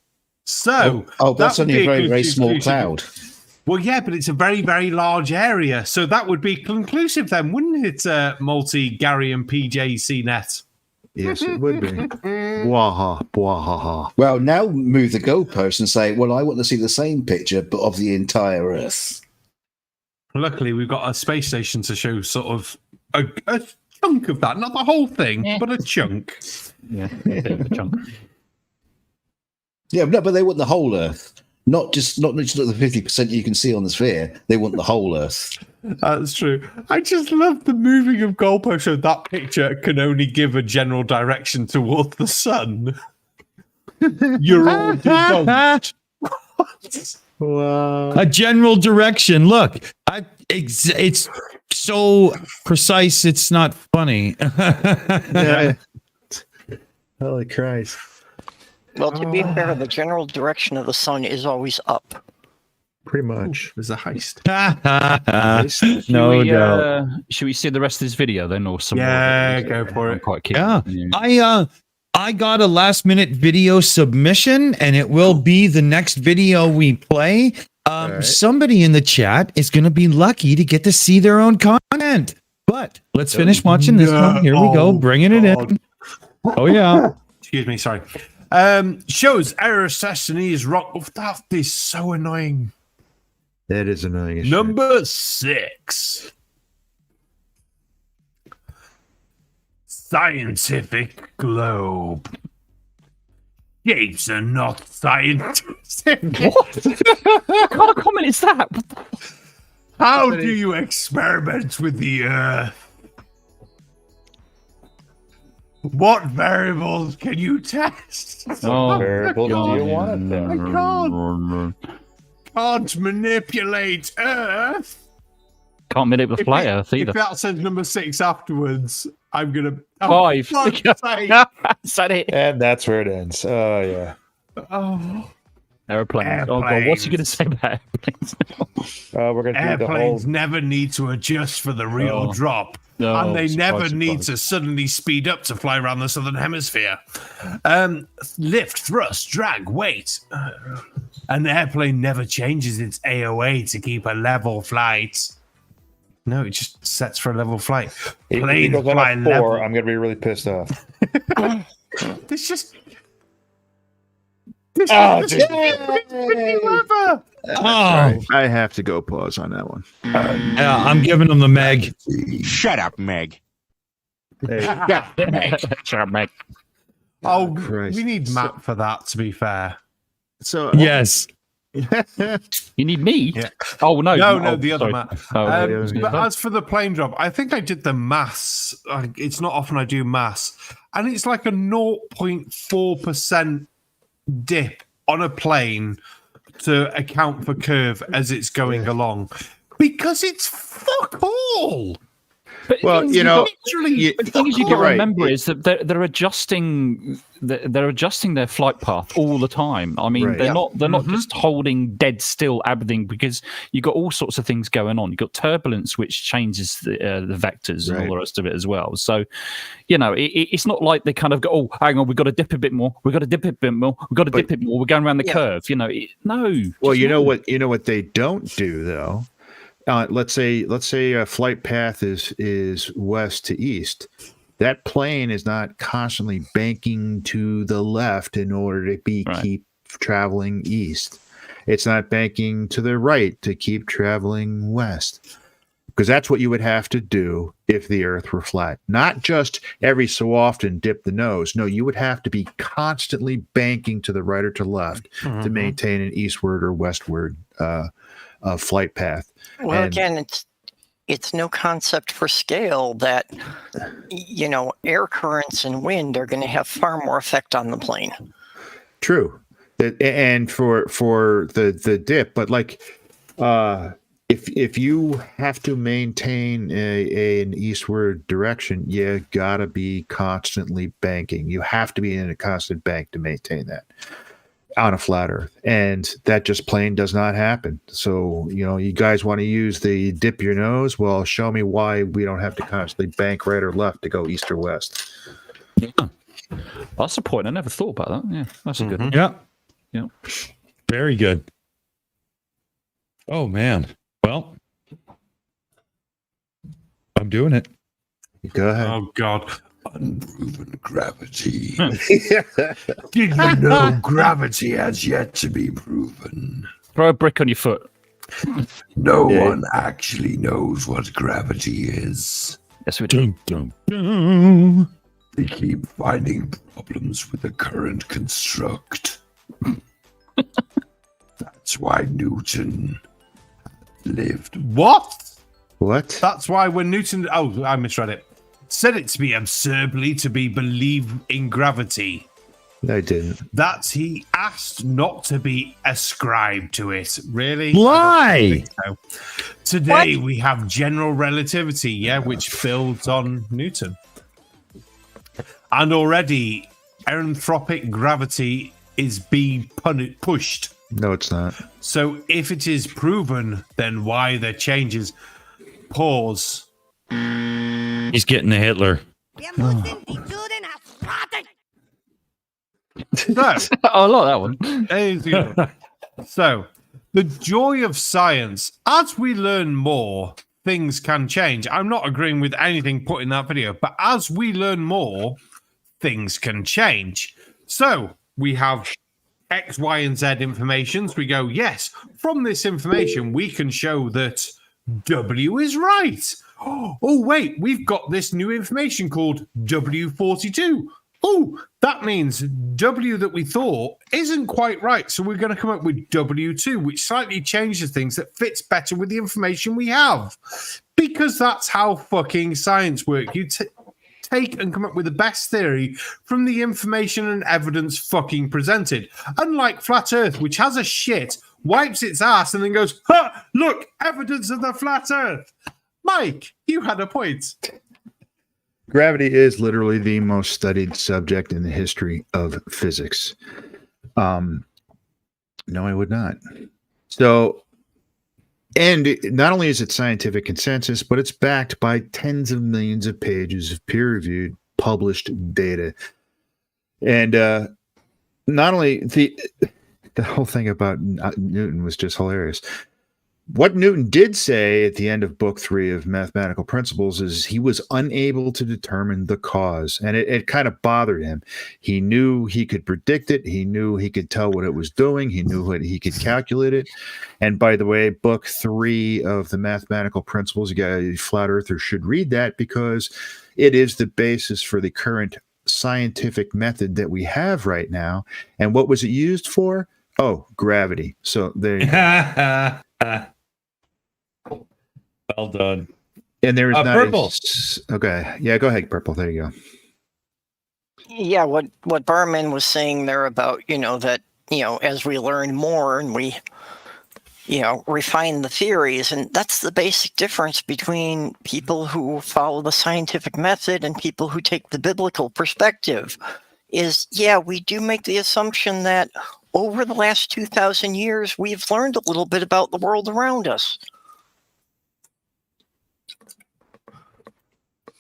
So that's only a very, very small cloud. Well, yeah, but it's a very, very large area. So that would be conclusive then, wouldn't it, Multi, Gary, and PJC Net? Yes, it would be. Bwaha, bwahaha. Well, now move the goalpost and say, well, I want to see the same picture, but of the entire Earth. Luckily, we've got a space station to show sort of a chunk of that. Not the whole thing, but a chunk. Yeah, a bit of a chunk. Yeah, no, but they want the whole Earth. Not just the 50% you can see on the sphere. They want the whole Earth. That's true. I just love the moving of goalposts. So that picture can only give a general direction towards the sun. You're all debunked. Wow. A general direction. Look, it's so precise. It's not funny. Yeah. Holy Christ. Well, to be fair, the general direction of the sun is always up. Pretty much. Ooh, there's a heist. No doubt. Should we see the rest of this video then, or some? Yeah, go for it. I'm quite keen. Yeah. I got a last minute video submission, and it will be the next video we play. Right. Somebody in the chat is going to be lucky to get to see their own content. But let's finish watching this one. Here we go, bringing it in. Oh yeah. Excuse me, sorry. Shows error Destiny is wrong. Oh, that is so annoying. That is annoying. Number 6. Scientific globe. Shapes are not scientific. What kind of comment is that? How do you experiment with the Earth? What variables can you test? What variables do you want it there? I can't manipulate Earth. Can't manipulate Earth either. If that says number 6 afterwards, I'm gonna 5. Said it. And that's where it ends. Oh yeah. Oh, Airplanes. Oh god, what's he going to say about airplanes? We're going to do the whole. airplanes never need to adjust for the real drop. No, And they never surprise, need surprise. to suddenly speed up to fly around the southern hemisphere. Lift, thrust, drag, weight. An airplane never changes its AOA to keep a level flight. No, it just sets for a level flight. Planes Goes on fly a 4, level. I'm going to be really pissed off. This just. Oh, This is clever. Oh, I have to go pause on that one. yeah, I'm giving them the Meg. Shut up, Meg. Shut up, Meg. Oh, Christ. we need Matt for that, to be fair. So Yes. You need me? Yeah. Oh, no. No, oh, the other sorry. Matt. Oh, But as for the plane drop, I think I did the maths. It's not often I do maths. And it's like a 0.4% dip on a plane to account for curve as it's going along. Because it's fuck all. But Well, the thing is, you know, Literally. but the thing is, you got You're to right. remember is that they're adjusting. They're adjusting their flight path all the time. I mean, Right. they're Yeah. not. They're not just holding dead still everything, because you've got all sorts of things going on. You've got turbulence, which changes the vectors and all the rest of it as well. So, you know, it's not like they kind of go, oh, hang on, we've got to dip a bit more. We've got to dip a bit more. We've got to dip it more. We're going around the curve. You know, no. Well, just you no. know what? You know what they don't do though. Let's say a flight path is west to east. That plane is not constantly banking to the left in order to keep traveling east. It's not banking to the right to keep traveling west, because that's what you would have to do if the Earth were flat. Not just every so often dip the nose. No, you would have to be constantly banking to the right or to left to maintain an eastward or westward flight path. Well, again, it's no concept for scale that, you know, air currents and wind are going to have far more effect on the plane. True. And for the dip, but like if you have to maintain an eastward direction, you gotta be constantly banking. You have to be in a constant bank to maintain that on a flat Earth, and that just plain does not happen. So, you know, you guys want to use the dip your nose? Well, show me why we don't have to constantly bank right or left to go east or west. Yeah. That's a point. I never thought about that. Yeah, that's a good one. Yeah. Yeah. Very good. Oh man. Well, I'm doing it. Go ahead. Oh, God. Unproven gravity. Did you know Gravity has yet to be proven. Throw a brick on your foot. No one actually knows what gravity is. Yes, we do. Dun, dun, dun. They keep finding problems with the current construct. That's why Newton lived. What? What? That's why when Newton... Oh, I misread it. Said it to be absurdly to be believed in gravity. I didn't. That he asked not to be ascribed to it. Really? Lie. I don't think so. Today we have general relativity, which builds on Newton. And already anthropic gravity is being pushed. No, it's not. So if it is proven, then why the changes? Pause. He's getting the Hitler. So, I like that one. So, the joy of science. As we learn more, things can change. I'm not agreeing with anything put in that video, but as we learn more, things can change. So, we have X, Y, and Z information. So we go, yes, from this information, we can show that W is right. Oh, wait, we've got this new information called W42. oh, that means W that we thought isn't quite right. So we're going to come up with W2, which slightly changes things that fits better with the information we have. Because that's how fucking science works. You take and come up with the best theory from the information and evidence fucking presented. Unlike Flat Earth, which has a shit, wipes its ass, and then goes, ha, look, evidence of the Flat Earth. Mike, you had a point. Gravity is literally the most studied subject in the history of physics. No, I would not. So, and not only is it scientific consensus, but it's backed by tens of millions of pages of peer-reviewed, published data. And not only the whole thing about Newton was just hilarious. What Newton did say at the end of book 3 of Mathematical Principles is he was unable to determine the cause, and it kind of bothered him. He knew he could predict it. He knew he could tell what it was doing. He knew what he could calculate it. And by the way, book 3 of the Mathematical Principles, you guys, flat earthers should read that because it is the basis for the current scientific method that we have right now. And what was it used for? Oh, gravity. So there you go. Well done. And there is not Purple. Okay. Yeah, go ahead, Purple. There you go. Yeah, what Barman was saying there about, that, as we learn more and we, refine the theories, and that's the basic difference between people who follow the scientific method and people who take the biblical perspective is, yeah, we do make the assumption that over the last 2,000 years, we've learned a little bit about the world around us.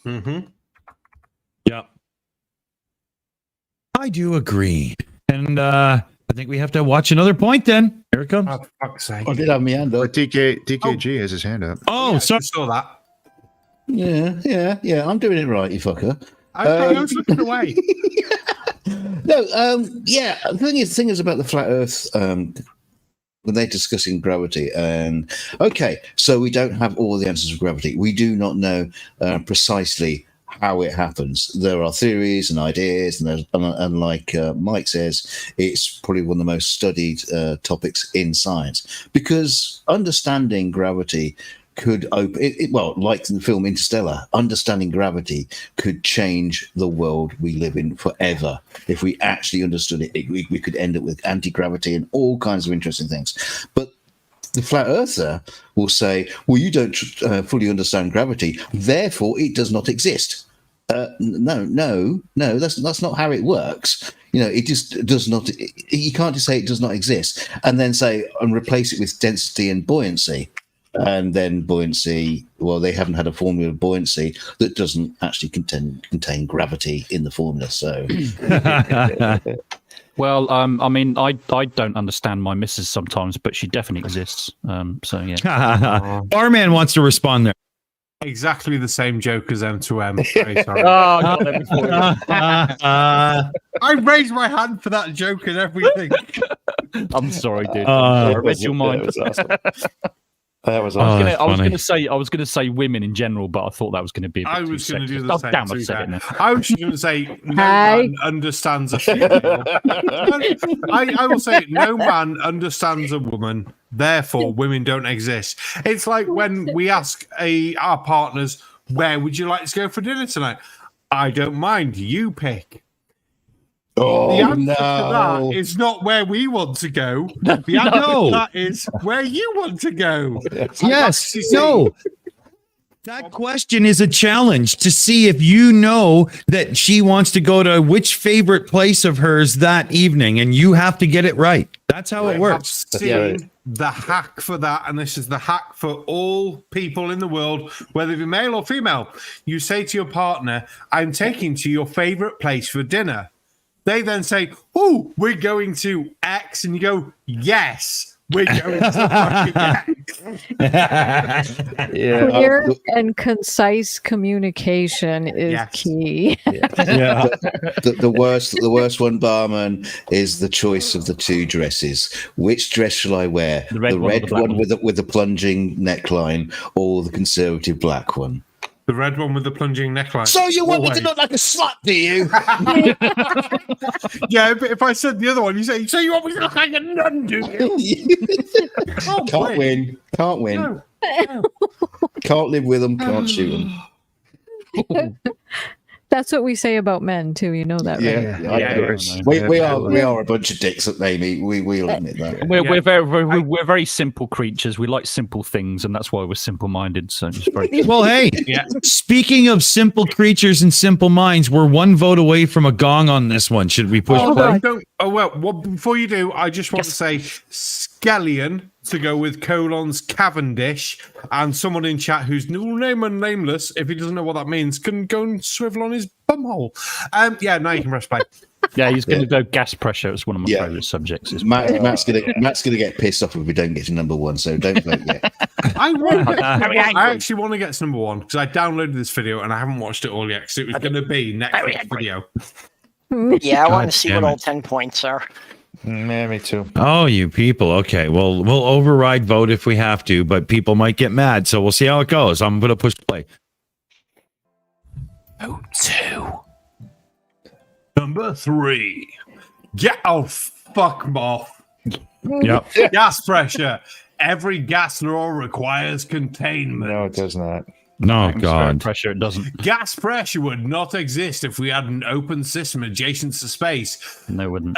Mm-hmm. Yeah. I do agree. And I think we have to watch another point then. Here it comes. Oh, fuck's sake. I did have my hand up. But DKG has his hand up. Oh, Yeah, sorry. I saw that. Yeah. I'm doing it right, you fucker. I was looking away. No, the thing is about the flat Earth. When they're discussing gravity, and okay, so we don't have all the answers of gravity. We do not know precisely how it happens. There are theories and ideas, and like Mike says, it's probably one of the most studied topics in science because understanding gravity could open like in the film Interstellar, understanding gravity could change the world we live in forever. If we actually understood it, we could end up with anti-gravity and all kinds of interesting things. But the flat earther will say, well, you don't fully understand gravity, therefore it does not exist. No, that's not how it works. It just does not. You can't just say it does not exist and then say and replace it with density and buoyancy. And then buoyancy, well, they haven't had a formula of buoyancy that doesn't actually contain gravity in the formula. So, well, I don't understand my missus sometimes, but she definitely exists. So yeah. Barman wants to respond there. Exactly the same joke as M2M. Very sorry. I raised my hand for that joke and everything. I'm sorry, dude. I read your mind. that was awesome. I was going to say women in general, but I thought that was going to be. I was going to do the same. Damn, I've said it now. I was going to say no man understands a female. I will say no man understands a woman. Therefore, women don't exist. It's like when we ask our partners, "Where would you like to go for dinner tonight?" I don't mind. You pick. Oh, the answer to that is not where we want to go. The answer to that is where you want to go. Yes. No. That question is a challenge to see if you know that she wants to go to which favorite place of hers that evening, and you have to get it right. That's how it works. I've seen the hack for that, and this is the hack for all people in the world, whether you're male or female. You say to your partner, "I'm taking to your favorite place for dinner." They then say, "Oh, we're going to X," and you go, "Yes, we're going to X." Clear and concise communication is key. The worst one, Barman, is the choice of the two dresses. Which dress shall I wear? The red one with the plunging neckline, or the conservative black one? The red one with the plunging neckline. So you want me to look like a slut, do you? Yeah, but if I said the other one, you say, so you want me to look like a nun, do you? Can't win. Can't win. No. Can't live with them. Can't shoot them. That's what we say about men too. You know that, right? Yeah. We are a bunch of dicks at Aimee. We'll admit that. We're very simple creatures. We like simple things, and that's why we're simple-minded. So it's very Well, hey, speaking of simple creatures and simple minds, we're one vote away from a gong on this one. Should we push play? Well, before you do, I just want to say Scallion to go with colons Cavendish, and someone in chat whose name and nameless, if he doesn't know what that means, can go and swivel on his bumhole. Yeah, now you can press play. Yeah, he's going to go gas pressure. It's one of my favourite subjects. Matt's gonna get pissed off if we don't get to number one. So don't vote yet. I actually want to get to number one because I downloaded this video and I haven't watched it all yet because it was going to be next week's video. Yeah, I want to see what all 10 points are. Yeah, me too. Oh, you people. Okay, well, we'll override vote if we have to, but people might get mad, so we'll see how it goes. I'm going to push play. Oh, 2. Number 3. Fuck off. Yep. Gas pressure. Every gas law requires containment. No, it does not. No, God. Pressure, it doesn't. Gas pressure would not exist if we had an open system adjacent to space. No, it wouldn't.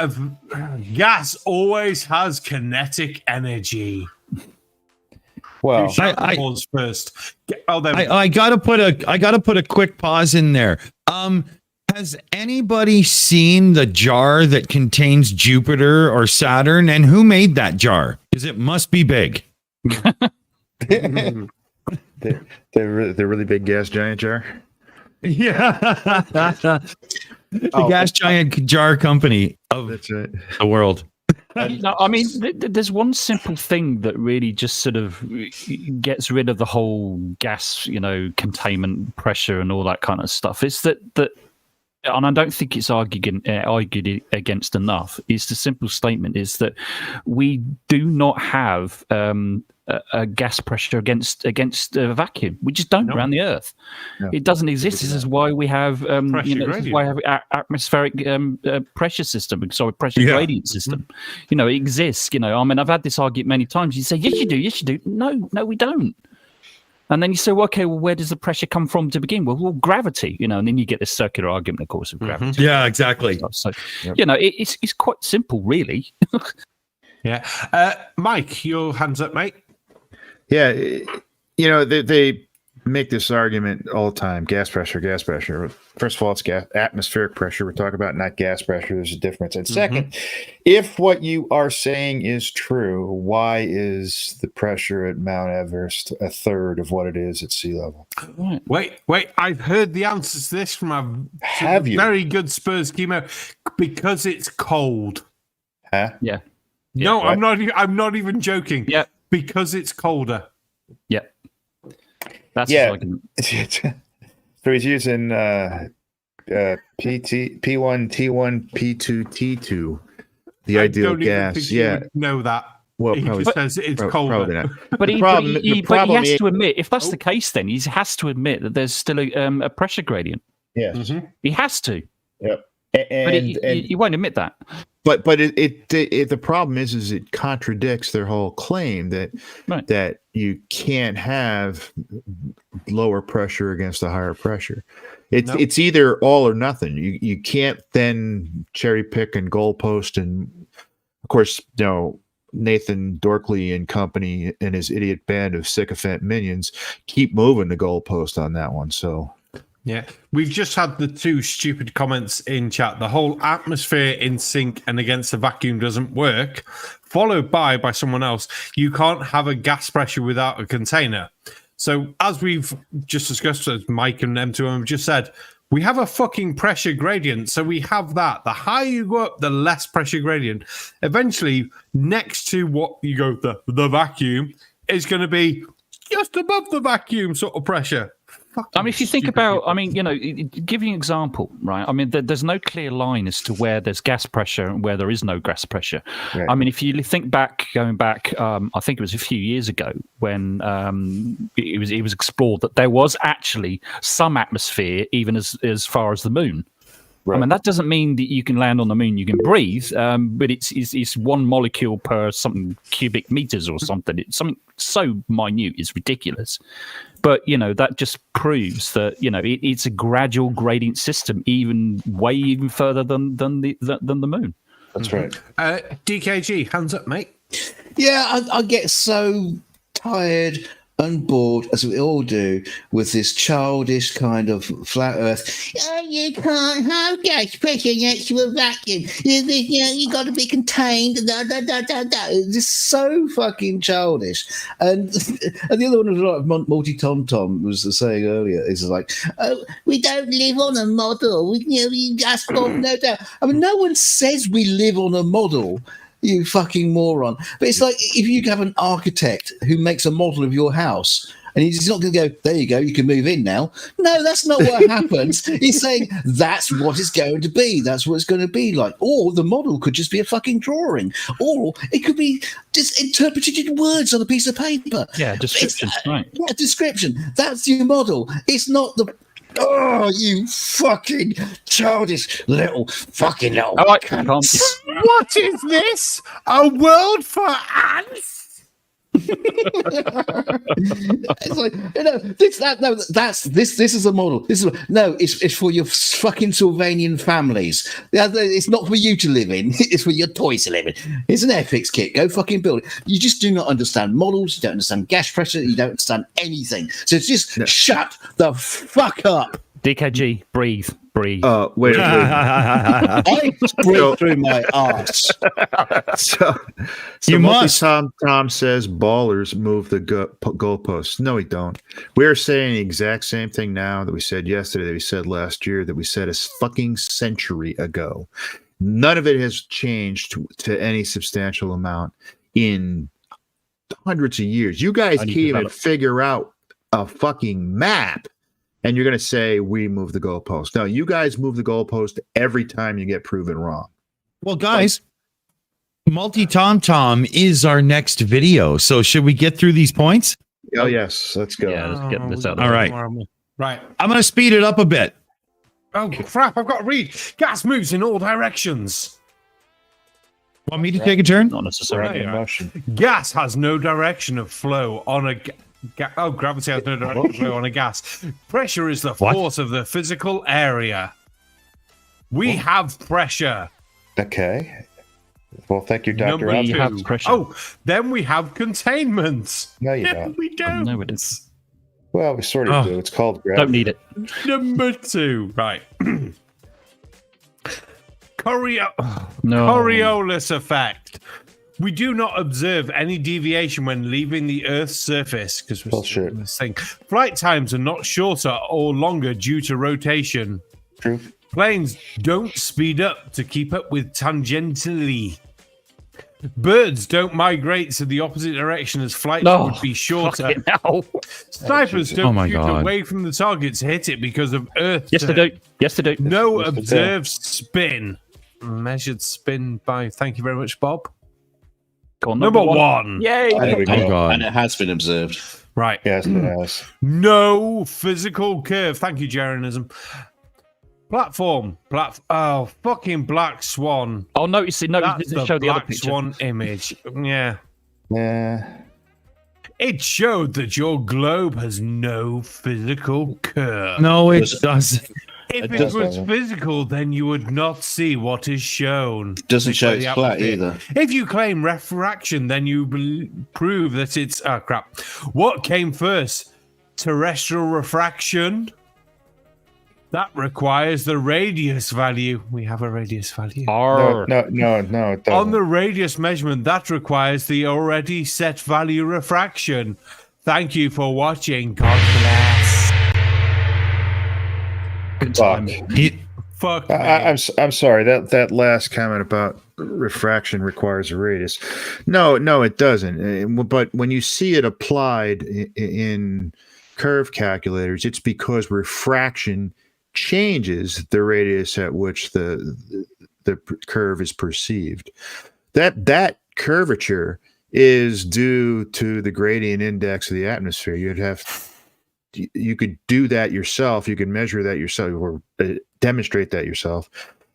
Gas always has kinetic energy. Well, Pause first. I gotta put a quick pause in there. Has anybody seen the jar that contains Jupiter or Saturn, and who made that jar? Because it must be big. They're really big gas giant jar. Yeah, the gas giant jar company of the world. No, I mean, there's one simple thing that really just sort of gets rid of the whole gas, containment pressure and all that kind of stuff. It's that, and I don't think it's argued against enough. It's the simple statement is that we do not have a gas pressure against a vacuum. We just don't around the Earth. No. It doesn't exist. This is why we have this is why we have atmospheric pressure system. Sorry, pressure gradient system. It exists. I mean, I've had this argument many times. You say, yes, you do. Yes, you do. No, we don't. And then you say, well, okay, well, where does the pressure come from to begin with? Well, gravity, and then you get this circular argument, of course, of gravity. Yeah, exactly. So, it's quite simple, really. Yeah. Mike, your hands up, mate. Yeah, they make this argument all the time. Gas pressure. First of all, it's atmospheric pressure we're talking about, not gas pressure. There's a difference. And second, if what you are saying is true, why is the pressure at Mount Everest a third of what it is at sea level? Wait. I've heard the answers to this from a very good Spurs chemo. Because it's cold. Huh? Yeah. No, I'm not even joking. Yeah. Because it's colder. Yeah. That's So he's using P1, T1, P2, T2. The ideal gas. Yeah. Know that. Well, he probably, just says it's colder. But he has to admit, if that's the case, then he has to admit that there's still a pressure gradient. Yes. He has to. Yep. But he won't admit that. But the problem is it contradicts their whole claim that you can't have lower pressure against a higher pressure. It's either all or nothing. You can't then cherry pick and goalpost, and of course, Nathan Dorkley and company and his idiot band of sycophant minions keep moving the goalpost on that one. So. Yeah, we've just had the 2 stupid comments in chat. The whole atmosphere in sync and against the vacuum doesn't work, followed by someone else. You can't have a gas pressure without a container. So as we've just discussed, as Mike and M2 have just said, we have a fucking pressure gradient. So we have that. The higher you go up, the less pressure gradient. Eventually, next to what you go, the vacuum is going to be just above the vacuum sort of pressure. I mean, if you think about, I mean, give you an example, right? I mean, there's no clear line as to where there's gas pressure and where there is no gas pressure. Right. I mean, if you think back, I think it was a few years ago when it was explored that there was actually some atmosphere even as far as the moon. Right. I mean, that doesn't mean that you can land on the moon, you can breathe, but it's one molecule per something cubic meters or something. It's something so minute, it's ridiculous. But, that just proves that, it's a gradual gradient system, even further than the moon. That's right. DKG, hands up, mate. Yeah, I get so tired and bored, as we all do, with this childish kind of flat earth. Oh, you can't have gas pressure next to a vacuum. You got to be contained. It's so fucking childish. And the other one was like Multi-Tom was saying earlier, is like, oh, we don't live on a model. You just no doubt. I mean, no one says we live on a model. You fucking moron. But it's like if you have an architect who makes a model of your house and he's not going to go, there you go, you can move in now. No, that's not what happens. He's saying that's what it's going to be. That's what it's going to be like. Or the model could just be a fucking drawing. Or it could be just interpreted words on a piece of paper. Yeah, description. Right. Yeah, description. That's your model. It's not the... Oh, you fucking childish little fucking little. All right, what is this? A world for ants? It's like, this is a model. It's for your fucking Sylvanian families. It's not for you to live in. It's for your toys to live in. It's an FX kit. Go fucking build it. You just do not understand models. You don't understand gas pressure. You don't understand anything. So just shut the fuck up. DKG, breathe. Wait. I breathe through my arse. So you must. Tom says ballers move the goalposts. No, we don't. We're saying the exact same thing now that we said yesterday, that we said last year, that we said a fucking century ago. None of it has changed to any substantial amount in hundreds of years. You guys can't even figure out a fucking map. And you're going to say, we move the goalpost. No, you guys move the goalpost every time you get proven wrong. Well, guys, Multi-Tom is our next video. So should we get through these points? Oh, yes. Let's go. Yeah, let's get this out. All right. Right. I'm going to speed it up a bit. Oh, crap. I've got to read. Gas moves in all directions. Want me to take a turn? Not necessarily. Gas has no direction of flow on a... gravity has no direction of flow on a gas. Pressure is the force of the physical area. We have pressure. Okay. Well, thank you, Dr. We have pressure. Oh, then we have containment. No, you don't. We don't. No, it is. Well, we sort of do. It's called gravity. Don't need it. Number 2. Right. Coriolis effect. We do not observe any deviation when leaving the Earth's surface because we're still in this thing. Flight times are not shorter or longer due to rotation. True. Planes don't speed up to keep up with tangentially. Birds don't migrate to the opposite direction as flight would be shorter. Snipers don't shoot away from the target to hit it because of Earth. Yes, they do. Yes, they do. No observed spin. Measured spin by, thank you very much, Bob. Number 1. Yay! And it has been observed. Right. Yes, it has. No physical curve. Thank you, Jeranism. Platform. Oh, fucking Black Swan. Oh, no, you see, no, that's it showed the other Black picture. Swan image. Yeah. Yeah. It showed that your globe has no physical curve. No, it doesn't. If it was physical, then you would not see what is shown. Doesn't show it's flat either. If you claim refraction, then you prove that it's... Oh, crap. What came first? Terrestrial refraction? That requires the radius value. We have a radius value. No, it doesn't. On the radius measurement, that requires the already set value refraction. Thank you for watching. God bless. Good time. Fuck. I'm sorry. That last comment about refraction requires a radius. No, it doesn't. But when you see it applied in curve calculators, it's because refraction changes the radius at which the curve is perceived. That curvature is due to the gradient index of the atmosphere. You could do that yourself. You can measure that yourself or demonstrate that yourself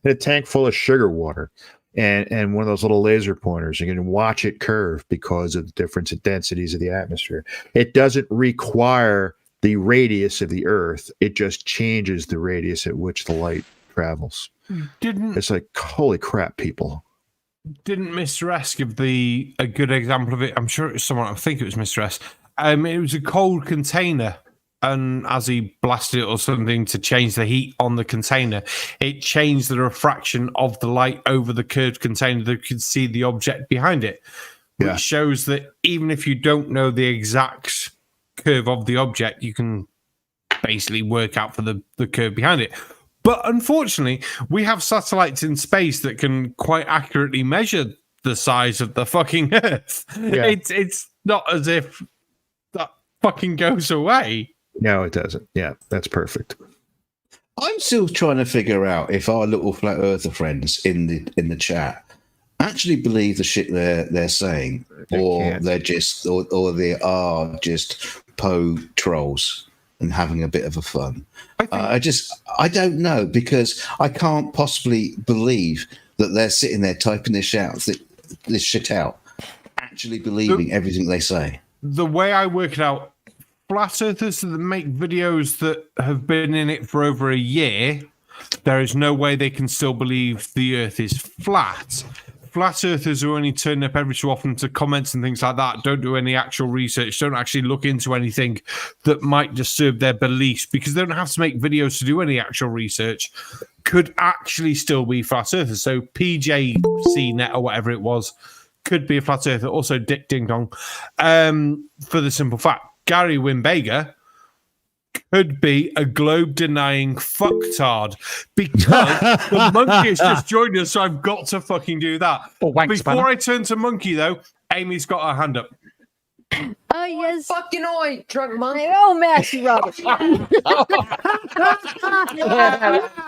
in a tank full of sugar water and one of those little laser pointers. You can watch it curve because of the difference in densities of the atmosphere. It doesn't require the radius of the Earth. It just changes the radius at which the light travels. It's like, holy crap, people. Didn't Mr. S give a good example of it? I'm sure it was someone, I think it was Mr. S. It was a cold container, and as he blasted it or something to change the heat on the container, it changed the refraction of the light over the curved container that could see the object behind it, which shows that even if you don't know the exact curve of the object, you can basically work out for the curve behind it. But unfortunately, we have satellites in space that can quite accurately measure the size of the fucking Earth. Yeah. It's not as if that fucking goes away. No, it doesn't. Yeah, that's perfect. I'm still trying to figure out if our little flat earther friends in the chat actually believe the shit they're saying, or they are just Poe trolls and having a bit of a fun. I don't know, because I can't possibly believe that they're sitting there typing this shit out, actually believing everything they say. The way I work it out, flat earthers that make videos that have been in it for over a year, there is no way they can still believe the Earth is flat. Flat earthers who only turn up every so often to comments and things like that don't do any actual research, don't actually look into anything that might disturb their beliefs, because they don't have to make videos to do any actual research, could actually still be flat earthers. So PJCnet or whatever it was could be a flat earther. Also Dick Ding Dong. For the simple fact, Gary Wimberger could be a globe-denying fucktard, because the monkey has just joined us, so I've got to fucking do that. Before I turn to Monkey, though, Amy's got her hand up. Oh, yes. Fucking oi, drunk monkey. Oh, Maxie Roberts. I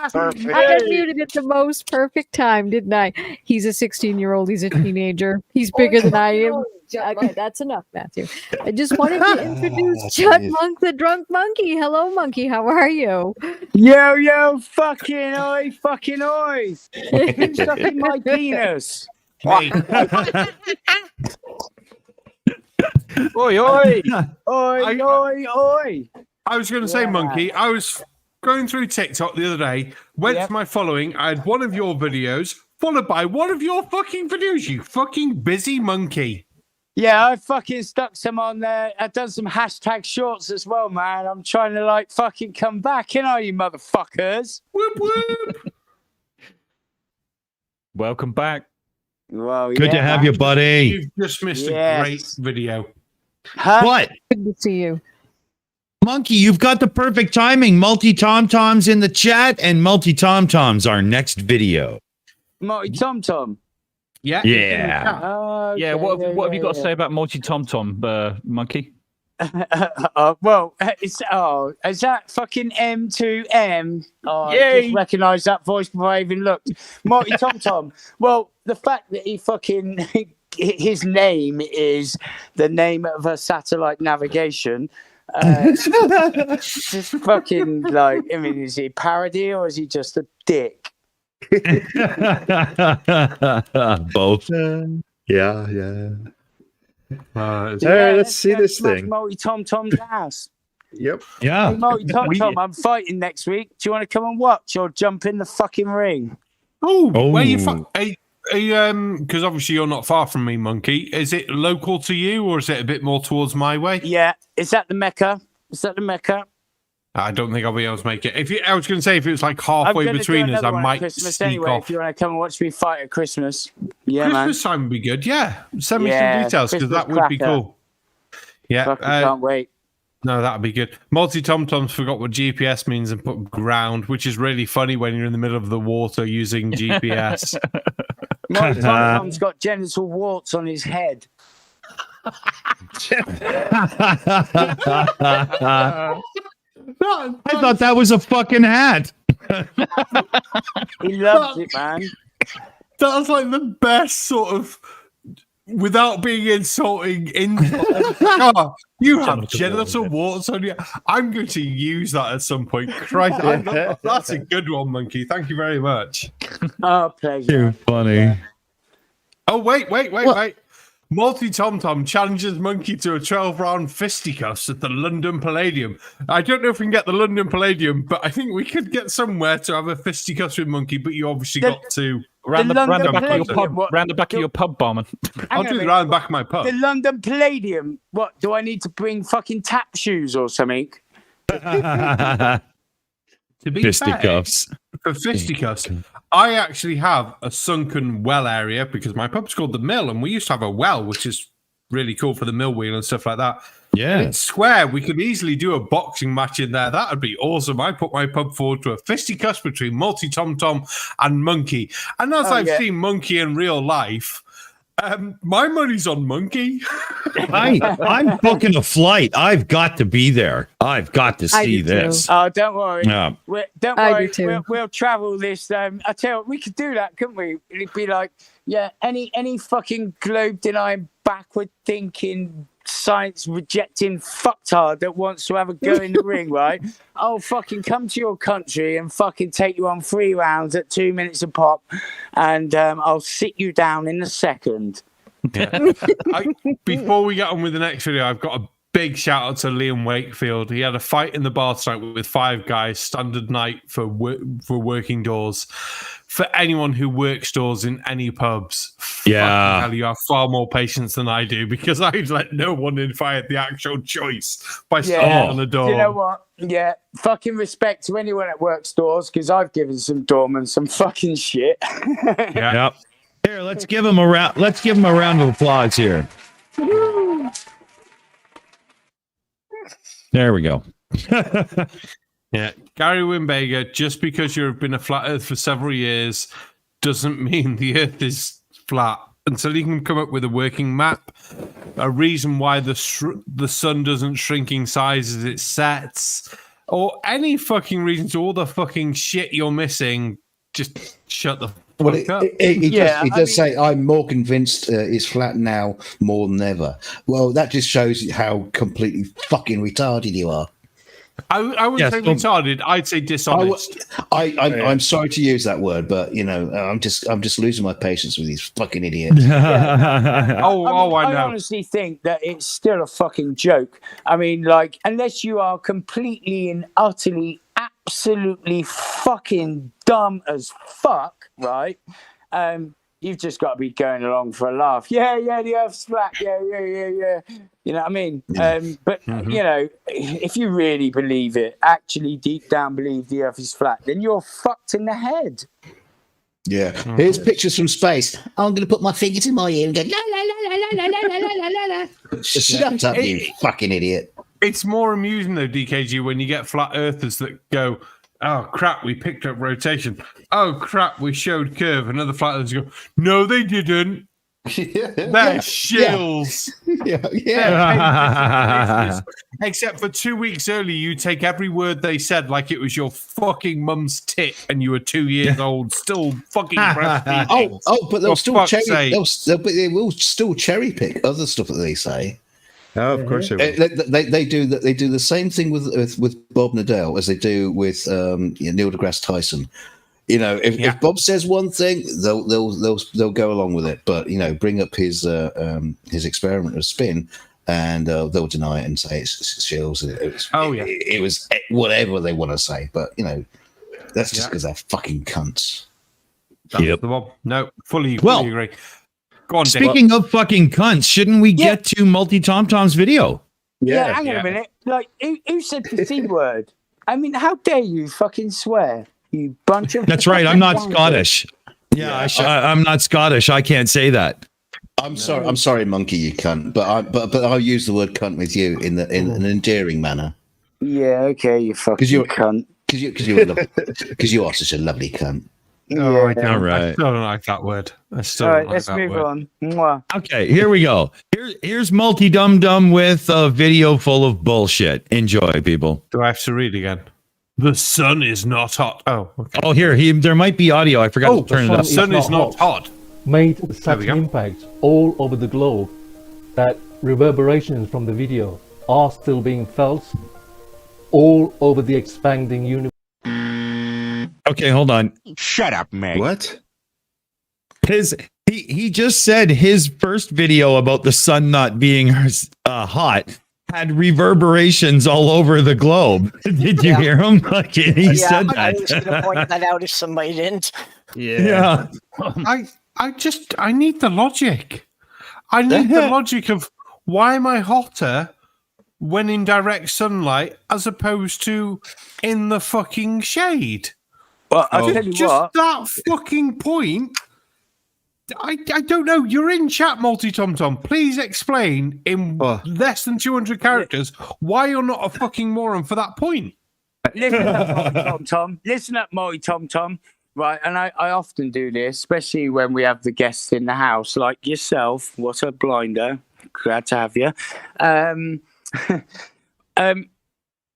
unmuted at the most perfect time, didn't I? He's a 16-year-old. He's a teenager. He's bigger than I am. Okay, that's enough, Matthew. I just wanted to introduce Jutmonkthedrunk Monkey. Hello, Monkey. How are you? Yo, fucking oi. Who's sucking my penis? Oi. I was going to say, Monkey, I was going through TikTok the other day, went to my following, I had one of your videos, followed by one of your fucking videos, you fucking busy monkey. Yeah, I fucking stuck some on there. I've done some hashtag shorts as well, man. I'm trying to fucking come back, you motherfuckers. Whoop whoop. Welcome back. Well, good to have you, buddy. You've just missed a great video. Huh? What? Good to see you. Monkey, you've got the perfect timing. Multi-tom-toms in the chat, and multi-tom-toms our next video. Multi-tom-tom? Yeah. Okay, what have you got to say about multi-tom-tom, Monkey? Is that fucking M2M? I just recognise that voice before I even looked. Marty Tom Tom. Well, the fact that his name is the name of a satellite navigation. Just fucking is he a parody or is he just a dick? Both. Yeah. Let's see this thing. Multi Tom Tom's ass. Yep. Yeah. Hey, Multi Tom Tom, I'm fighting next week. Do you want to come and watch or jump in the fucking ring? Where you because obviously you're not far from me, Monkey. Is it local to you or is it a bit more towards my way? Yeah. Is that the Mecca? I don't think I'll be able to make it. I was going to say if it was halfway between us, I might Christmas sneak anyway, off. If you want to come and watch me fight at Christmas, Christmas time would be good. Yeah, send me some details because that would be cool. Yeah, can't wait. No, that'd be good. Multi-tom-toms forgot what GPS means and put ground, which is really funny when you're in the middle of the water using GPS. Multi-tom-tom's got genital warts on his head. I thought that was a fucking hat. He loves it, man. That's like the best sort of, without being insulting, oh, you have genital warts on you. I'm going to use that at some point. Christ, that's a good one, Monkey. Thank you very much. Oh, pleasure. Too funny. Oh, wait. Multi Tom Tom challenges Monkey to a 12-round fisticuffs at the London Palladium. I don't know if we can get the London Palladium, but I think we could get somewhere to have a fisticuffs with Monkey, but you obviously got to... Round the back of your pub, Barman. I'll do it round the back of my pub. The London Palladium. What, do I need to bring fucking tap shoes or something? To be Fisticuffs. fair, for fisticuffs, I actually have a sunken well area because my pub's called the Mill, and we used to have a well, which is really cool for the mill wheel and stuff like that. Yeah. I swear we could easily do a boxing match in there. That would be awesome. I put my pub forward to a fisticuffs between Multi Tom Tom and Monkey. And as I've seen Monkey in real life, my money's on Monkey. I'm booking a flight. I've got to be there. I've got to see this. Oh, don't worry. Yeah. Don't worry. We'll travel this. I tell you what, we could do that, couldn't we? It'd be like, any fucking globe denying, backward thinking, science rejecting fucktard that wants to have a go in the ring, right? I'll fucking come to your country and fucking take you on 3 rounds at 2 minutes a pop, and I'll sit you down in a second. Yeah. Before we get on with the next video, I've got a big shout out to Liam Wakefield. He had a fight in the bar tonight with 5 guys, standard night for working doors. For anyone who works doors in any pubs, hell, you have far more patience than I do, because I'd let no one in if I had the actual choice by standing on the door. You know what? Yeah, fucking respect to anyone that works doors, because I've given some doormen some fucking shit. Yep. Here, let's give him a round. Let's give him a round of applause here. There we go. Yeah, Gary Wimberger, just because you've been a flat Earth for several years doesn't mean the Earth is flat. Until you can come up with a working map, a reason why the sun doesn't shrink in size as it sets, or any fucking reason to all the fucking shit you're missing, just shut the fuck up. He does say, I'm more convinced it's flat now more than ever. Well, that just shows how completely fucking retarded you are. I wouldn't say retarded. I'd say dishonest. I'm sorry to use that word, but I'm just losing my patience with these fucking idiots. I know. I honestly think that it's still a fucking joke. I mean, like, unless you are completely and utterly, absolutely fucking dumb as fuck, right? You've just got to be going along for a laugh. Yeah, the Earth's flat. Yeah. You know what I mean? But, if you really believe it, actually deep down believe the Earth is flat, then you're fucked in the head. Yeah. Here's pictures from space. I'm going to put my fingers in my ear and go, la, la, la, la, la, la, la, la, la, la. Shut up, you fucking idiot. It's more amusing, though, DKG, when you get flat earthers that go, oh, crap, we picked up rotation. Oh, crap, we showed curve. And other flat earthers go, no, they didn't. They're shills. Yeah. Except for 2 weeks earlier, you take every word they said like it was your fucking mum's tit and you were 2 years old, still fucking breastfeeding. But they'll still they will still cherry pick other stuff that they say. Oh, of course they will. They do that. They do the same thing with Bob Nadell as they do with Neil deGrasse Tyson. If Bob says one thing, they'll go along with it. But bring up his experiment of spin, and they'll deny it and say it's Shills. It was whatever they want to say. But that's just because they're fucking cunts. That's the one. No, fully agree. Go on, speaking of fucking cunts, shouldn't we get to Multi Tom Tom's video? Yeah, hang on a minute. Like, who said the C word? I mean, how dare you fucking swear, you bunch of... That's right, I'm not Scottish. I'm not Scottish. I can't say that. I'm sorry, Monkey, you cunt. But I'll use the word cunt with you in an endearing manner. Yeah, okay, you fucking cunt. Because you are such a lovely cunt. Oh, I All right. I still don't like that word. I still All don't right, like let's that move word. on. Mwah. Okay, here we go. Here's Multi Dum Dum with a video full of bullshit. Enjoy, people. Do I have to read again? The sun is not hot. Oh, okay. Oh, there might be audio. I forgot to turn it The up. sun is not hot. Made There such we an go. impact all over the globe that reverberations from the video are still being felt all over the expanding universe. Okay, hold on. Shut up, Meg. What? He just said his first video about the sun not being hot had reverberations all over the globe. Did you hear him? Like he said that. I was going to point that out if somebody didn't. Yeah. I need the logic. I need the logic of why am I hotter when in direct sunlight as opposed to in the fucking shade? Well, I'll tell you Just what. that fucking point. I don't know. You're in chat, Multi Tom Tom. Please explain in less than 200 characters why you're not a fucking moron for that point. Listen up, Molly Tom Tom. Listen up, Molly Tom Tom. Right, and I often do this, especially when we have the guests in the house, like yourself. What a blinder! Glad to have you. I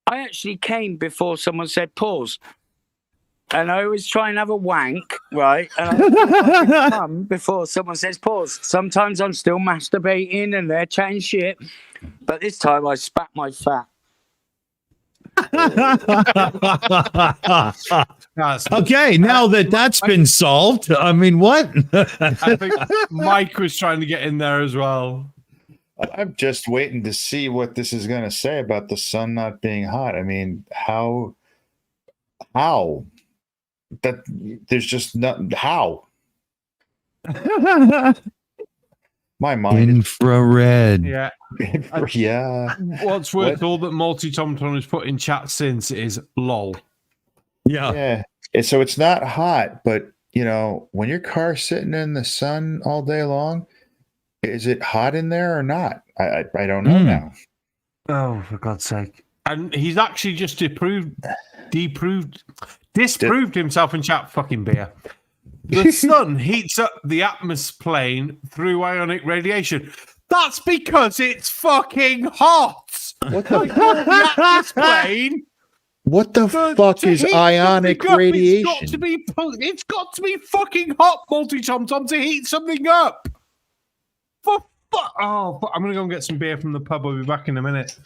actually came before someone said pause, and I always try and have a wank, right? And I come before someone says pause. Sometimes I'm still masturbating and they're chatting shit, but this time I spat my fat. Okay, now that's been solved. I mean, what? I think Mike was trying to get in there as well. I'm just waiting to see what this is going to say about the sun not being hot. I mean, how? That there's just nothing. How? My mind. Infrared. Yeah. Yeah. What's worth all that Multi Tom Tom has put in chat since is lol. Yeah. Yeah. So it's not hot, but you know, when your car's sitting in the sun all day long, is it hot in there or not? I don't know now. Oh, for God's sake. And he's actually just disproved himself in chat. Fucking beer. The sun heats up the atmosphere plane through ionic radiation. That's because it's fucking hot. What the the atmosphere plane? What the fuck is ionic radiation? It's got to be fucking hot, Multi Tom Tom, to heat something up. I'm gonna go and get some beer from the pub. I'll be back in a minute.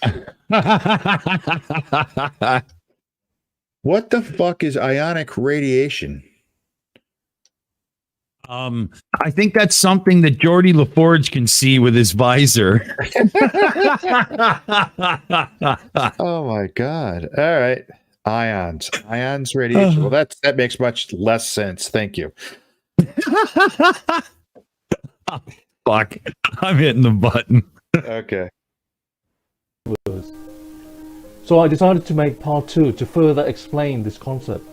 What the fuck is ionic radiation? I think that's something that Geordie LaForge can see with his visor. Oh my god. All right. Ions radiation. Well, that makes much less sense. Thank you. Fuck. I'm hitting the button. Okay. So I decided to make part 2 to further explain this concept.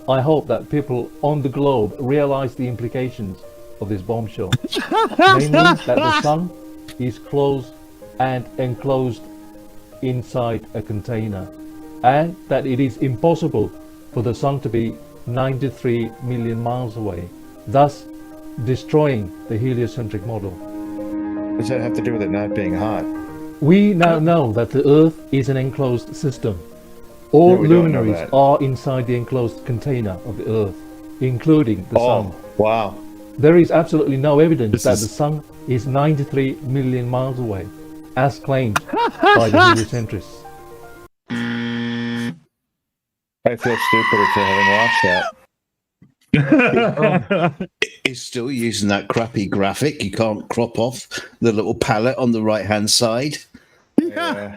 I hope that people on the globe realize the implications of this bombshell. Namely, that the sun is closed and enclosed inside a container, and that it is impossible for the sun to be 93 million miles away, thus destroying the heliocentric model. What does that have to do with it not being hot? We now know that the Earth is an enclosed system. All No, we don't know luminaries that. are inside the enclosed container of the Earth, including the Sun. Wow. There is absolutely no evidence that the Sun is 93 million miles away, as claimed by the heliocentrists. I feel stupider for having watched that. He's still using that crappy graphic. You can't crop off the little palette on the right-hand side. Yeah.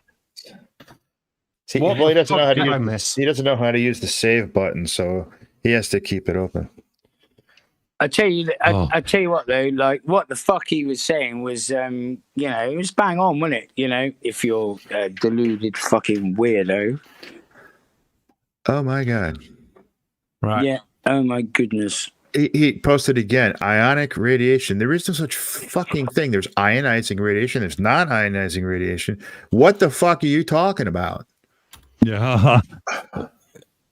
See, What well, he the doesn't know how fuck to did I use. miss? He doesn't know how to use the save button, so he has to keep it open. I tell you, Oh. I tell you what though, like what the fuck he was saying was, you know, it was bang on, wasn't it? You know, if you're a deluded fucking weirdo. Oh my god. Right. Yeah. Oh my goodness. He posted again. Ionic radiation. There is no such fucking thing. There's ionizing radiation. There's non-ionizing radiation. What the fuck are you talking about? Yeah.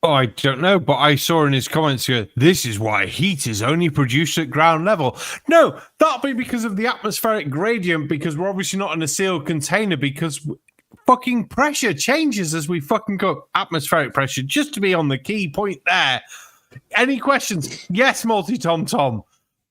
Oh, I don't know, but I saw in his comments here, this is why heat is only produced at ground level. No, that'll be because of the atmospheric gradient, because we're obviously not in a sealed container, because fucking pressure changes as we fucking go. Atmospheric pressure, just to be on the key point there. Any questions? Yes, Multi-Tom.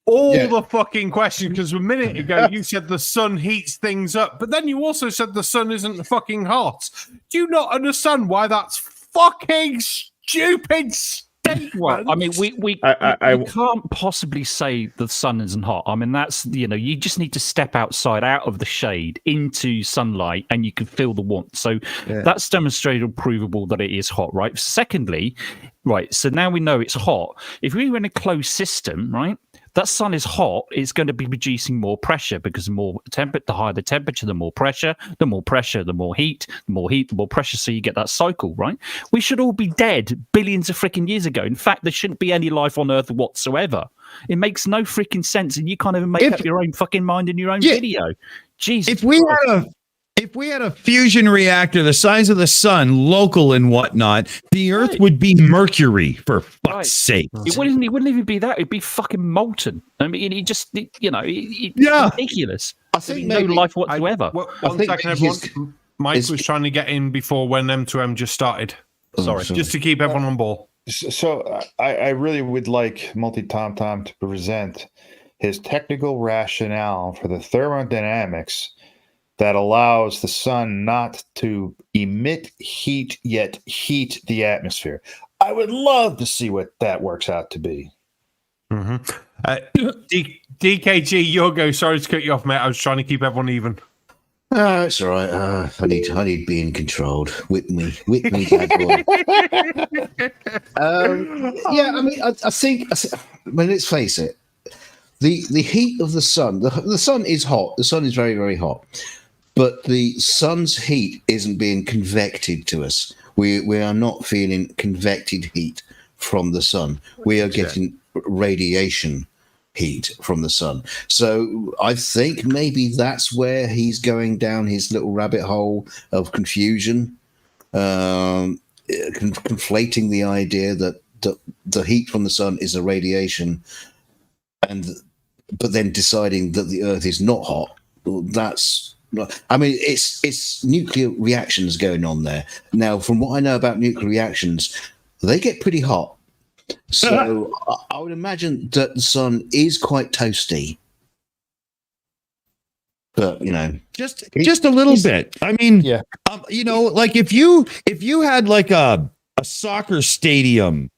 All the fucking questions, because a minute ago you said the sun heats things up, but then you also said the sun isn't fucking hot. Do you not understand why that's fucking stupid statement? Well, I mean, we can't possibly say the sun isn't hot. I mean, that's, you just need to step outside, out of the shade, into sunlight, and you can feel the warmth. So that's demonstrated, provable that it is hot, right? Secondly, right, so now we know it's hot. If we were in a closed system, right, that sun is hot, it's going to be producing more pressure, because the higher the temperature, the more pressure, the more heat, the more pressure. So you get that cycle, right? We should all be dead billions of freaking years ago. In fact, there shouldn't be any life on Earth whatsoever. It makes no freaking sense, and you can't even make up your own fucking mind in your own video. Jesus. If we had a fusion reactor the size of the sun, local and whatnot, the Earth would be Mercury, for fuck's sake. It wouldn't even be that. It'd be fucking molten. I mean, it's ridiculous. I think no life whatsoever. One second, everyone. Mike was trying to get in before when M2M just started. Sorry. Just to keep everyone on ball. So I really would like Multi-Tom to present his technical rationale for the thermodynamics that allows the sun not to emit heat yet heat the atmosphere. I would love to see what that works out to be. DKG, your go. Sorry to cut you off, mate. I was trying to keep everyone even. It's all right. I need being controlled. Whip me, bad boy. I mean, I think. Let's face it. The heat of the sun. The sun is hot. The sun is very, very hot. But the sun's heat isn't being convected to us. We are not feeling convected heat from the sun. We are getting radiation heat from the sun. So I think maybe that's where he's going down his little rabbit hole of confusion, conflating the idea that the heat from the sun is a radiation, but then deciding that the Earth is not hot. I mean, it's nuclear reactions going on there. Now, from what I know about nuclear reactions, they get pretty hot. So I would imagine that the sun is quite toasty. But, just a little bit. I mean, like if you had like a soccer stadium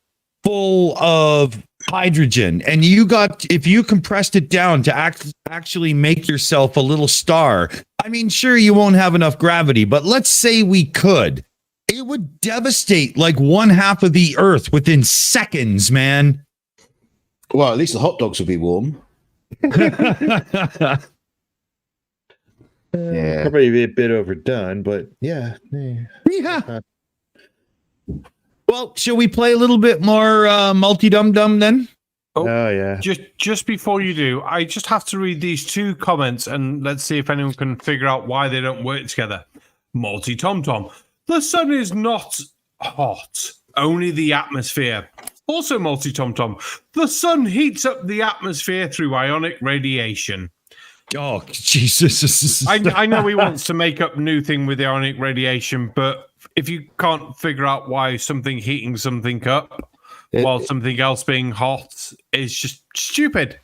full of hydrogen, and if you compressed it down to actually make yourself a little star, I mean, sure, you won't have enough gravity, but let's say we could. It would devastate like one half of the Earth within seconds, man. Well, at least the hot dogs would be warm. Probably be a bit overdone, but yeah. Well, shall we play a little bit more multi-dum-dum then? Oh yeah. Just before you do, I just have to read these two comments and let's see if anyone can figure out why they don't work together. Multi-Tom. The sun is not hot, only the atmosphere. Also, Multi-Tom. The sun heats up the atmosphere through ionic radiation. Oh, Jesus. I know he wants to make up new thing with ionic radiation, but if you can't figure out why something heating something up while something else being hot is just stupid.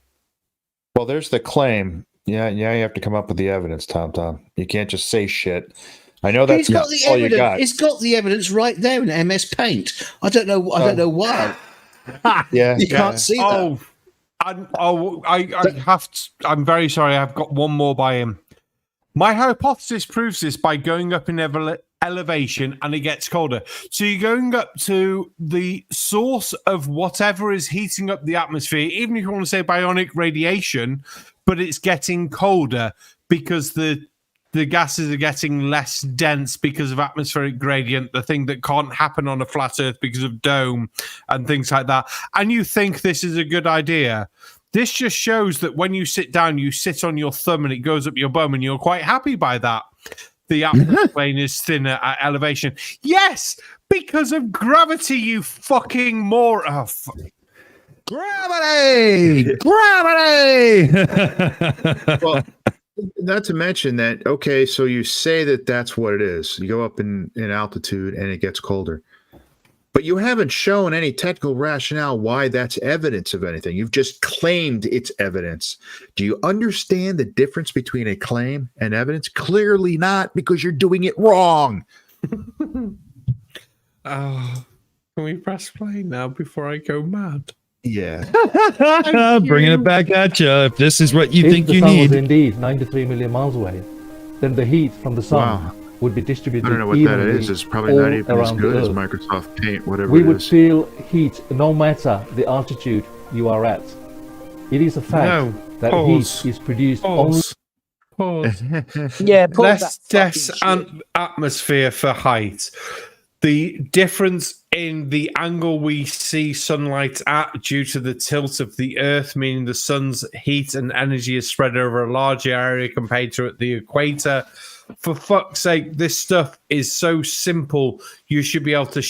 Well, there's the claim. Yeah, you have to come up with the evidence, Tom. You can't just say shit. I know that's all you got. It's got the evidence right there in MS Paint. I don't know why. You can't see that. I'm very sorry. I've got one more by him. My hypothesis proves this by going up in elevation and it gets colder. So you're going up to the source of whatever is heating up the atmosphere, even if you want to say bionic radiation, but it's getting colder because the gases are getting less dense because of atmospheric gradient, the thing that can't happen on a flat Earth because of dome and things like that. And you think this is a good idea. This just shows that when you sit down, you sit on your thumb and it goes up your bum and you're quite happy by that. the atmosphere plane is thinner at elevation? Yes, because of gravity, you fucking moron. Gravity! Well, not to mention that, okay, so you say that that's what it is. You go up in altitude and it gets colder. But you haven't shown any technical rationale why that's evidence of anything. You've just claimed it's evidence. Do you understand the difference between a claim and evidence? Clearly not, because you're doing it wrong. Oh, can we press play now before I go mad? Yeah. Bringing it back at you. If this is what you If think the you sun was need. indeed 93 million miles away, then the heat from the sun would be distributed I don't know what that is. It's probably not even as good as Microsoft Paint, whatever we it would is. feel heat no matter the altitude you are at. It is a fact that heat is produced only. Yeah, less atmosphere for height. The difference in the angle we see sunlight at due to the tilt of the Earth, meaning the sun's heat and energy is spread over a larger area compared to at the equator. For fuck's sake, this stuff is so simple. You should be able to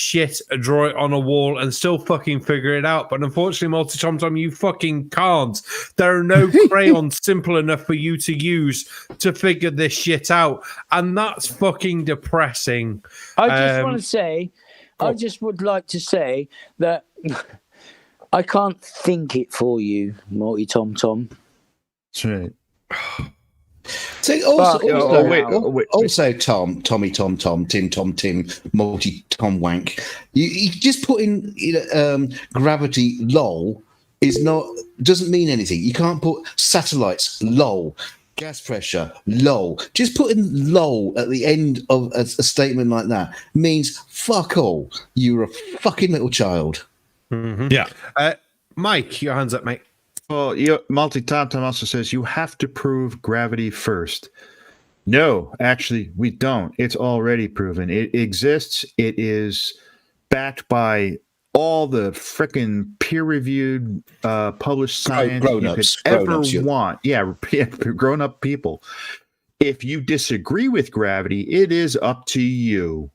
draw it on a wall and still fucking figure it out. But unfortunately, Multi-Tom, you fucking can't. There are no crayons simple enough for you to use to figure this shit out. And that's fucking depressing. I just want to say, I just would like to say that I can't think it for you, Multi-Tom. That's right. So also, Tommy, Tim, Multi-Tom Wank. You just put in gravity, lol, doesn't mean anything. You can't put satellites, lol, gas pressure, lol. Just putting lol at the end of a statement like that means fuck all. You're a fucking little child. Mm-hmm. Yeah. Mike, your hands up, mate. Well, Multi-Tom also says you have to prove gravity first. No, actually, we don't. It's already proven. It exists. It is backed by all the freaking peer-reviewed, published science you could ever want. Yeah, grown-up people. If you disagree with gravity, it is up to you,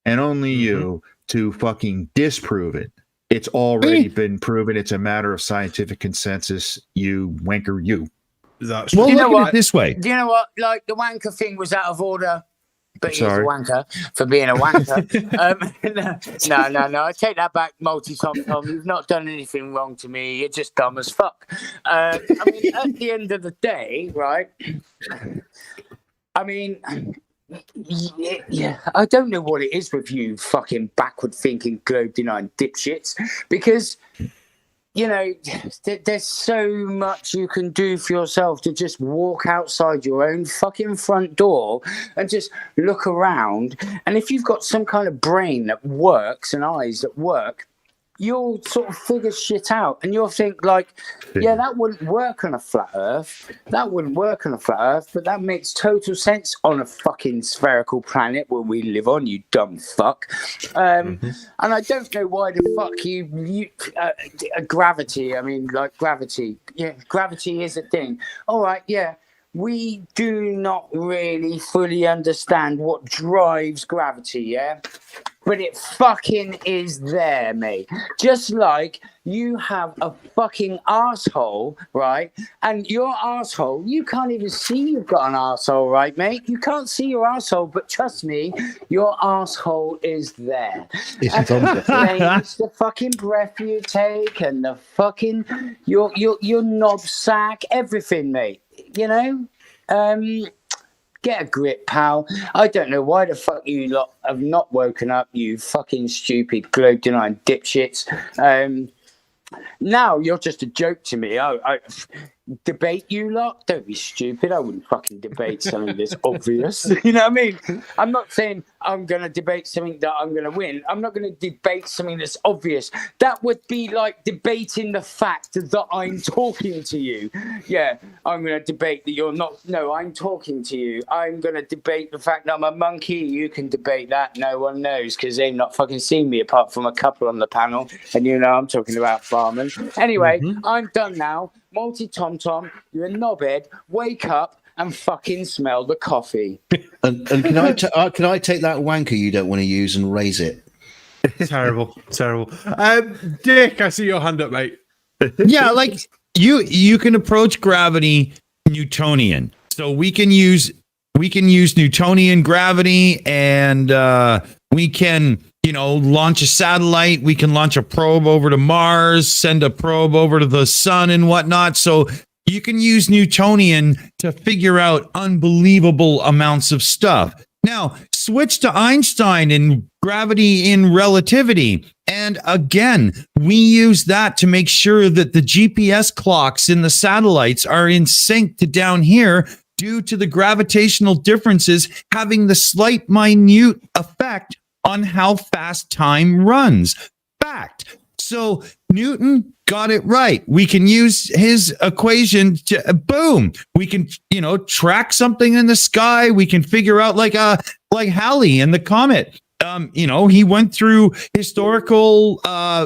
and only you, to fucking disprove it. It's already been proven. It's a matter of scientific consensus. You wanker, you. That's well, you know look at what? it this way. Do you know what? Like, the wanker thing was out of order, but he's a wanker for being a wanker. No. I take that back, Multi-Tom. You've not done anything wrong to me. You're just dumb as fuck. I mean, at the end of the day, right? I mean, yeah, I don't know what it is with you fucking backward-thinking, globe-denying dipshits, because, you know, there's so much you can do for yourself to just walk outside your own fucking front door and just look around. And if you've got some kind of brain that works and eyes that work, you'll sort of figure shit out, and you'll think like, yeah, that wouldn't work on a flat Earth. That wouldn't work on a flat Earth, but that makes total sense on a fucking spherical planet where we live on, you dumb fuck. And I don't know why the fuck you gravity. I mean, like gravity. Yeah, gravity is a thing. All right, yeah. We do not really fully understand what drives gravity, yeah? But it fucking is there, mate. Just like you have a fucking arsehole, right? And your arsehole, you can't even see you've got an arsehole, right, mate? You can't see your arsehole, but trust me, your arsehole is there. It's the fucking breath you take and the fucking your knob sack, everything, mate. You know? Get a grip, pal. I don't know why the fuck you lot have not woken up, you fucking stupid globe-denying dipshits. Now you're just a joke to me. I debate you lot? Don't be stupid. I wouldn't fucking debate something that's obvious. You know what I mean? I'm not saying I'm going to debate something that I'm going to win. I'm not going to debate something that's obvious. That would be like debating the fact that I'm talking to you. Yeah, I'm going to debate that you're not. No, I'm talking to you. I'm going to debate the fact that I'm a monkey. You can debate that. No one knows because they've not fucking seen me apart from a couple on the panel. And you know I'm talking about Barman. Anyway, I'm done now. Multi-Tom, you're a knobhead. Wake up. and fucking smell the coffee. And can I take that wanker you don't want to use and raise it? Terrible. Dick, I see your hand up, mate. Yeah, like you can approach gravity Newtonian. So we can use Newtonian gravity, and we can, launch a satellite. We can launch a probe over to Mars, send a probe over to the sun and whatnot. So you can use Newtonian to figure out unbelievable amounts of stuff. Now, switch to Einstein and gravity in relativity. And again, we use that to make sure that the GPS clocks in the satellites are in sync to down here due to the gravitational differences having the slight minute effect on how fast time runs. Fact. So Newton got it right. We can use his equation to boom. We can, track something in the sky. We can figure out like Halley and the comet. He went through historical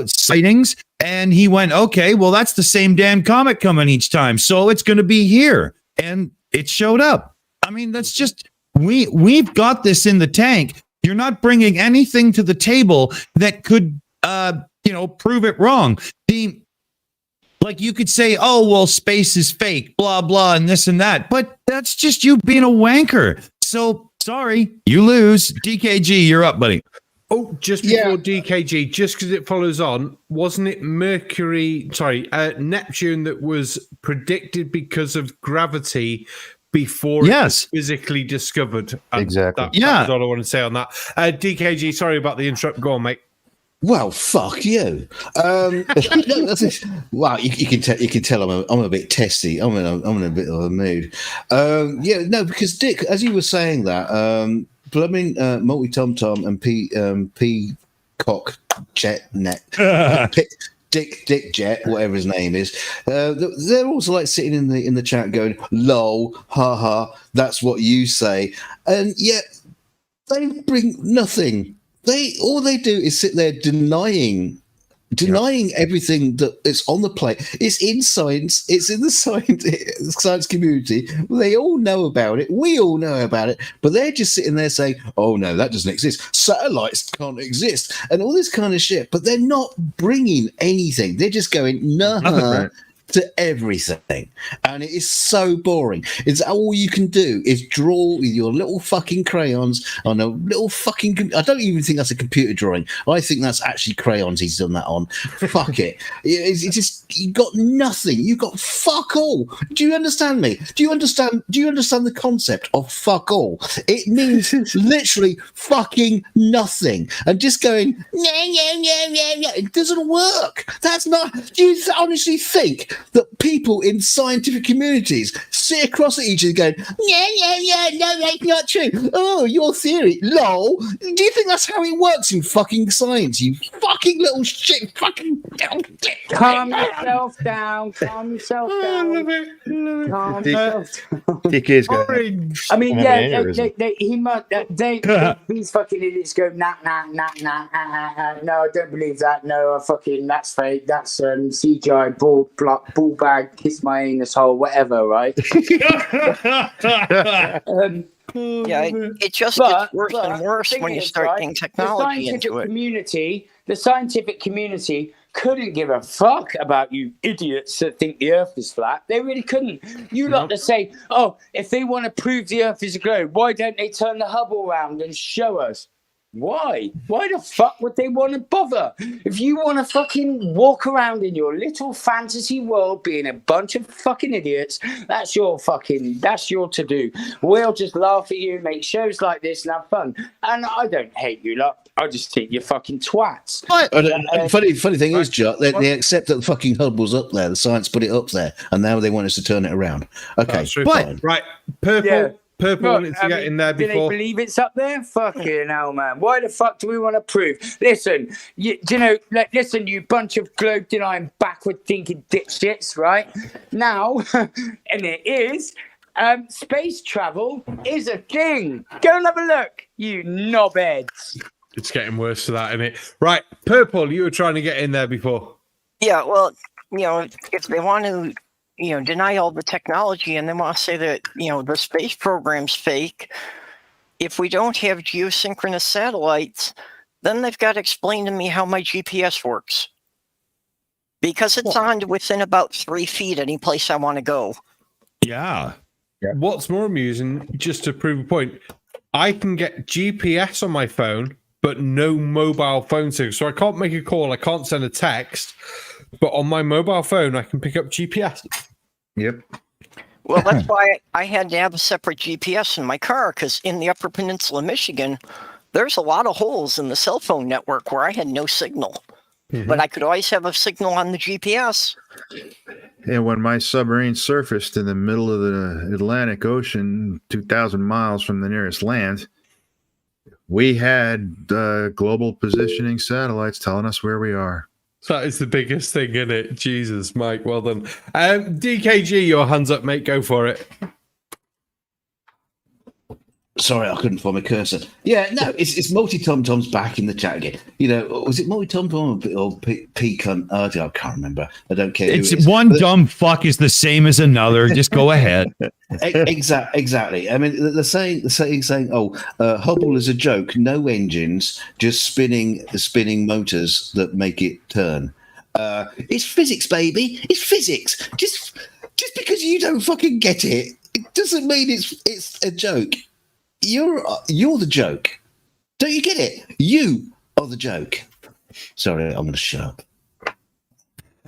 sightings and he went, okay, well, that's the same damn comet coming each time. So it's going to be here. And it showed up. I mean, that's just, we've got this in the tank. You're not bringing anything to the table that could, prove it wrong. Like you could say, oh, well, space is fake, blah, blah, and this and that. But that's just you being a wanker. So sorry, you lose. DKG, you're up, buddy. Oh, just before DKG, just because it follows on, wasn't it Neptune that was predicted because of gravity before it was physically discovered? Exactly. That's all I want to say on that. DKG, sorry about the interrupt. Go on, mate. Well, fuck you. Wow, you can tell I'm a bit testy. I'm in a bit of a mood. Because Dick, as you were saying that, blooming multi tom and Peacock Jet Net, Dick Jet, whatever his name is, they're also like sitting in the chat going, "Lol, haha, that's what you say," and yet they bring nothing. All they do is sit there denying everything that is on the plate. It's in science. It's in the science community. They all know about it. We all know about it. But they're just sitting there saying, "Oh no, that doesn't exist. Satellites can't exist," and all this kind of shit. But they're not bringing anything. They're just going, "Nah." To everything, and it is so boring. It's all you can do is draw with your little fucking crayons on a little fucking. I don't even think that's a computer drawing. I think that's actually crayons he's done that on. Fuck it. It's just you got nothing. You got fuck all. Do you understand me? Do you understand the concept of fuck all? It means literally fucking nothing, and just going yeah. It doesn't work. That's not. Do you honestly think that people in scientific communities sit across at each other going, yeah, no, that's not true. Oh, your theory, lol. Do you think that's how it works in fucking science, you fucking little shit, fucking... Calm yourself down. Dick is going. I mean, he must. These fucking idiots go, nah. No, I don't believe that. No, that's fake. That's CGI ball bag, kiss my anus hole, whatever, right? It just gets worse and worse when you start getting technology into it. The scientific community couldn't give a fuck about you idiots that think the earth is flat. They really couldn't. You lot to say, oh, if they want to prove the earth is a globe, why don't they turn the Hubble around and show us? Why? Why the fuck would they want to bother? If you want to fucking walk around in your little fantasy world being a bunch of fucking idiots, that's your to-do. We'll just laugh at you, make shows like this and have fun. And I don't hate you lot. I just think you're fucking twats. Funny thing is, Jutt, they accept that the fucking Hubble's up there. The science put it up there, and now they want us to turn it around. Okay, fine. Right, Purple wanted to get in there before. Do they believe it's up there? Fucking hell, man. Why the fuck do we want to prove? Listen, you bunch of globe denying, backward thinking dipshits, right? Now, and it is, space travel is a thing. Go and have a look, you knobheads. It's getting worse for that, isn't it? Right, Purple, you were trying to get in there before. Yeah, well, if they want to deny all the technology, and they want to say that, the space program's fake. If we don't have geosynchronous satellites, then they've got to explain to me how my GPS works. Because it's on within about 3 feet any place I want to go. Yeah. What's more amusing, just to prove a point, I can get GPS on my phone, but no mobile phone signal. So I can't make a call, I can't send a text, but on my mobile phone, I can pick up GPS. Yep. Well, that's why I had to have a separate GPS in my car, because in the Upper Peninsula, Michigan, there's a lot of holes in the cell phone network where I had no signal. But I could always have a signal on the GPS. And when my submarine surfaced in the middle of the Atlantic Ocean, 2,000 miles from the nearest land, we had global positioning satellites telling us where we are. That is the biggest thing, isn't it? Jesus, Mike, well done. DKG, your hands up, mate. Go for it. Sorry, I couldn't find my cursor. Yeah, no, it's Multi Tom Tom's back in the chat again. Was it Multi Tom Tom or P Cunt? I can't remember. I don't care. It's one dumb fuck is the same as another. Just go ahead. Exactly. I mean, the saying, Hubble is a joke. No engines, just spinning motors that make it turn. It's physics, baby. It's physics. Just because you don't fucking get it, it doesn't mean it's a joke. You're the joke. Don't you get it? You are the joke. Sorry, I'm going to shut up.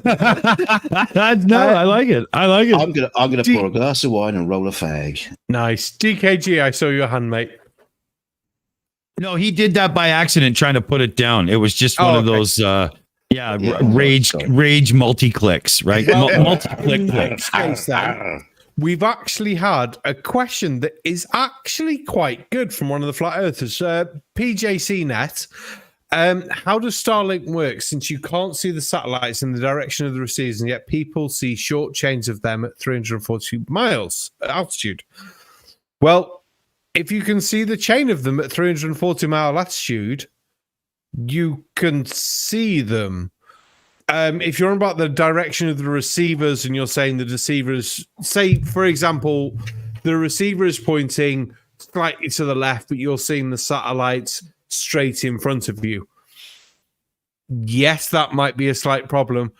No, I like it. I'm gonna pour a glass of wine and roll a fag. Nice. DKG, I saw your hand, mate. No, he did that by accident, trying to put it down. It was just one of those rage multi-clicks, right? Multi-click clicks. We've actually had a question that is actually quite good from one of the flat earthers, PJCnet. How does Starlink work, since you can't see the satellites in the direction of the receivers, and yet people see short chains of them at 340 miles altitude? Well, if you can see the chain of them at 340 mile altitude, you can see them. If you're on about the direction of the receivers and you're saying the receivers, say, for example, the receiver is pointing slightly to the left, but you're seeing the satellites straight in front of you. Yes, that might be a slight problem,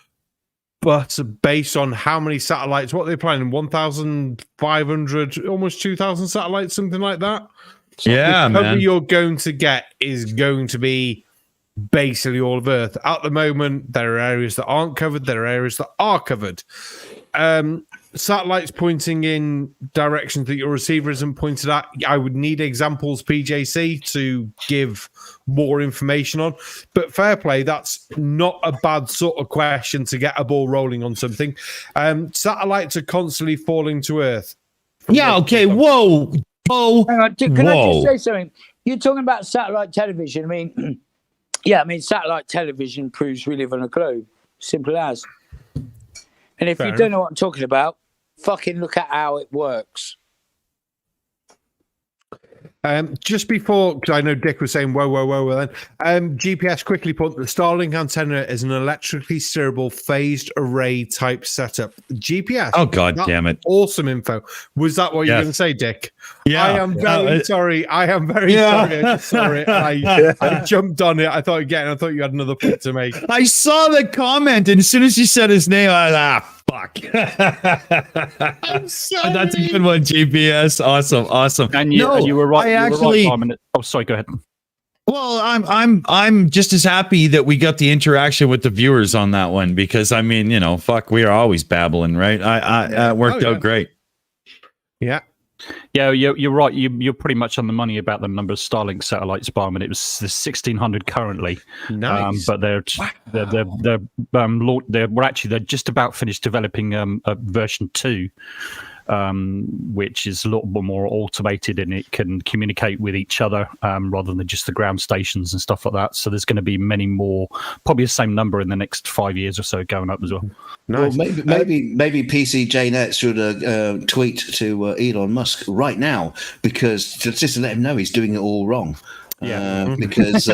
but based on how many satellites, what they're planning, 1,500, almost 2,000 satellites, something like that. So the cover you're going to get is going to be basically all of Earth. At the moment, there are areas that aren't covered, there are areas that are covered. Satellites pointing in directions that your receiver isn't pointed at, I would need examples, PJC, to give more information on. But fair play, that's not a bad sort of question to get a ball rolling on something. Satellites are constantly falling to Earth. Yeah, okay, whoa. Hang on, can I just say something? You're talking about satellite television. I mean, satellite television proves we live on a globe. Simple as. And if you don't know what I'm talking about, fucking look at how it works. Just before, because I know Dick was saying, whoa, then. GPS quickly put the Starlink antenna is an electrically steerable phased array type setup. GPS. Oh, God damn it. Awesome info. Was that what you were going to say, Dick? Yeah. I am very sorry. I just saw it. I jumped on it. I thought you had another point to make. I saw the comment, and as soon as you said his name, I was fuck. I'm sorry. That's a good one, GPS. Awesome. And you were right. Oh, sorry. Go ahead. Well, I'm just as happy that we got the interaction with the viewers on that one, because I mean, we are always babbling, right? It worked out great. Yeah. Yeah, you're right. You're pretty much on the money about the number of Starlink satellites, Barman. It was 1,600 currently. Nice. But they're just about finished developing a version 2, which is a little bit more automated, and it can communicate with each other rather than just the ground stations and stuff like that. So there's going to be many more, probably the same number in the next 5 years or so going up as well. Nice. Well, maybe PCJNet should tweet to Elon Musk right now, because just to let him know he's doing it all wrong. Because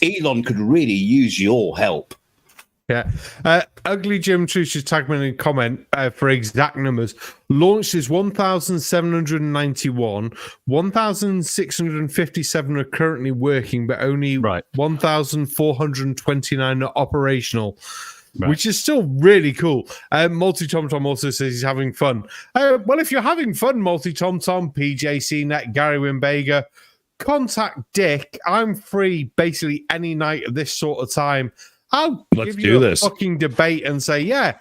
Elon could really use your help. Yeah. Ugly Jim Truce's tagged me in a comment for exact numbers. Launched is 1,791. 1,657 are currently working, but only 1,429 are operational, which is still really cool. Multi Tom Tom also says he's having fun. Well, if you're having fun, Multi Tom Tom, PJC Net, Gary Wimbager, contact Dick. I'm free basically any night of this sort of time. I'll give you a fucking debate and say, yeah,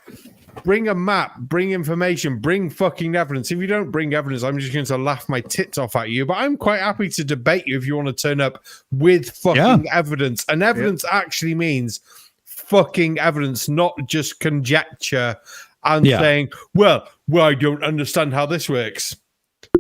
bring a map, bring information, bring fucking evidence. If you don't bring evidence, I'm just going to laugh my tits off at you. But I'm quite happy to debate you if you want to turn up with fucking evidence. And evidence actually means fucking evidence, not just conjecture and saying, well, I don't understand how this works.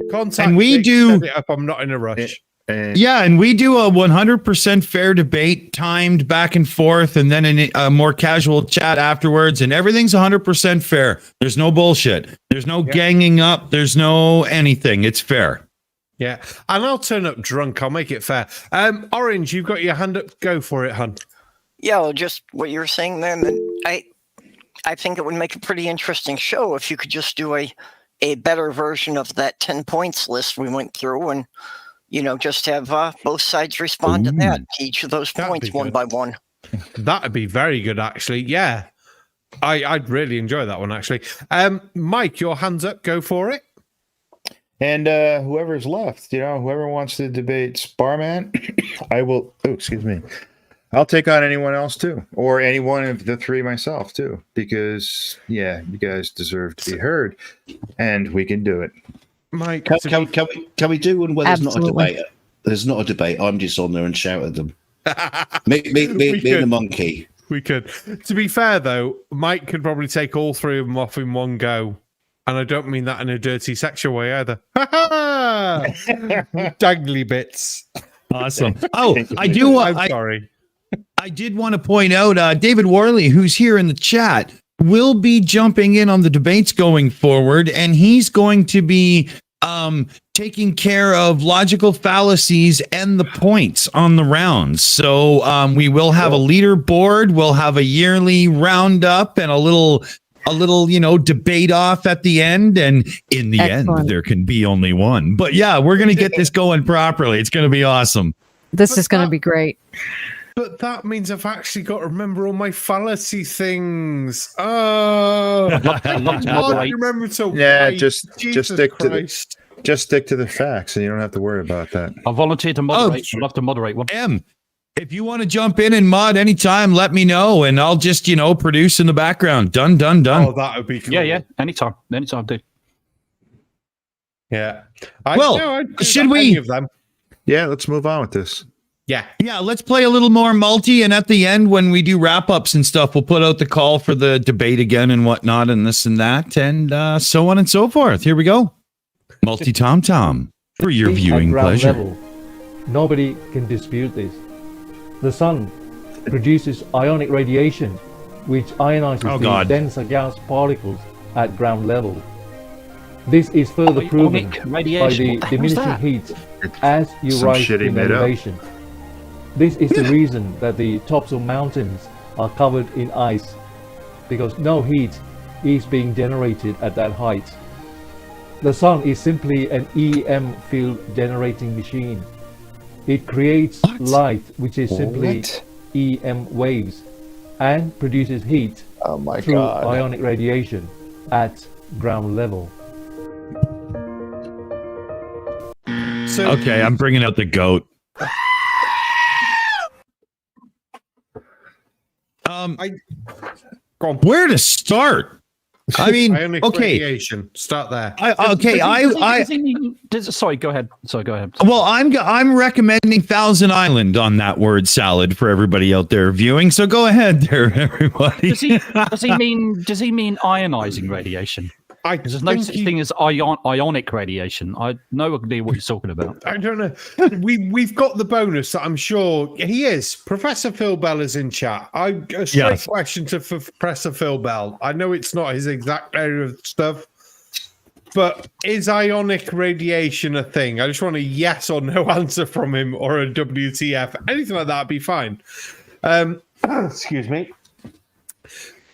Contact and we Dick, do. set it up. I'm not in a rush. And we do a 100% fair debate, timed back and forth, and then a more casual chat afterwards, and everything's 100% fair. There's no bullshit. There's no ganging up. There's no anything. It's fair. Yeah, and I'll turn up drunk. I'll make it fair. Orange, you've got your hand up. Go for it, hun. Yeah, well, just what you were saying then. I think it would make a pretty interesting show if you could just do a better version of that 10 points list we went through and, just have both sides respond to that, each of those points one by one. That'd be very good, actually. Yeah, I'd really enjoy that one, actually. Mike, your hand's up. Go for it. And whoever's left, whoever wants to debate Barman, I will. Oh, excuse me. I'll take on anyone else too, or any one of the three myself too, because you guys deserve to be heard, and we can do it. Mike, can we do one where there's not a debate? There's not a debate. I'm just on there and shout at them. me and the monkey. We could. To be fair, though, Mike could probably take all three of them off in one go. And I don't mean that in a dirty sexual way either. Dangly bits. Awesome. Oh, I do. I'm sorry. I did want to point out David Worley, who's here in the chat, will be jumping in on the debates going forward, and he's going to be taking care of logical fallacies and the points on the rounds. So we will have a leaderboard, we'll have a yearly roundup, and a little debate off at the end. And in the end, there can be only one. But yeah, we're going to get this going properly. It's going to be awesome. This is going to be great. But that means I've actually got to remember all my fallacy things. Oh, I remember to just stick to the facts, and you don't have to worry about that. I'll volunteer to moderate. I'd love to moderate one. If you want to jump in and mod anytime, let me know, and I'll just produce in the background. Done. Oh, that would be cool. Yeah. Anytime, dude. Yeah. Should we? Any of them. Yeah, let's move on with this. Yeah, let's play a little more multi, and at the end, when we do wrap-ups and stuff, we'll put out the call for the debate again and whatnot, and this and that, and so on and so forth. Here we go. Multi Tom Tom for your viewing pleasure. Level, nobody can dispute this. The sun produces ionic radiation, which ionizes the denser gas particles at ground level. This is further proven by the diminishing heat as you rise in elevation. This is the reason that the tops of mountains are covered in ice, because no heat is being generated at that height. The sun is simply an EM field generating machine. It creates light, which is simply EM waves, and produces heat through ionic radiation at ground level. Okay, I'm bringing out the goat. Where to start? I mean, radiation. Start there. Sorry, go ahead. Well, I'm recommending Thousand Island on that word salad for everybody out there viewing. So go ahead there, everybody. Does he mean ionizing radiation? There's no such thing as ionic radiation. I no idea what you're talking about. I don't know. We've got the bonus that I'm sure he is. Professor Phil Bell is in chat. A straight question to Professor Phil Bell. I know it's not his exact area of stuff, but is ionic radiation a thing? I just want a yes or no answer from him, or a WTF. Anything like that would be fine. Excuse me.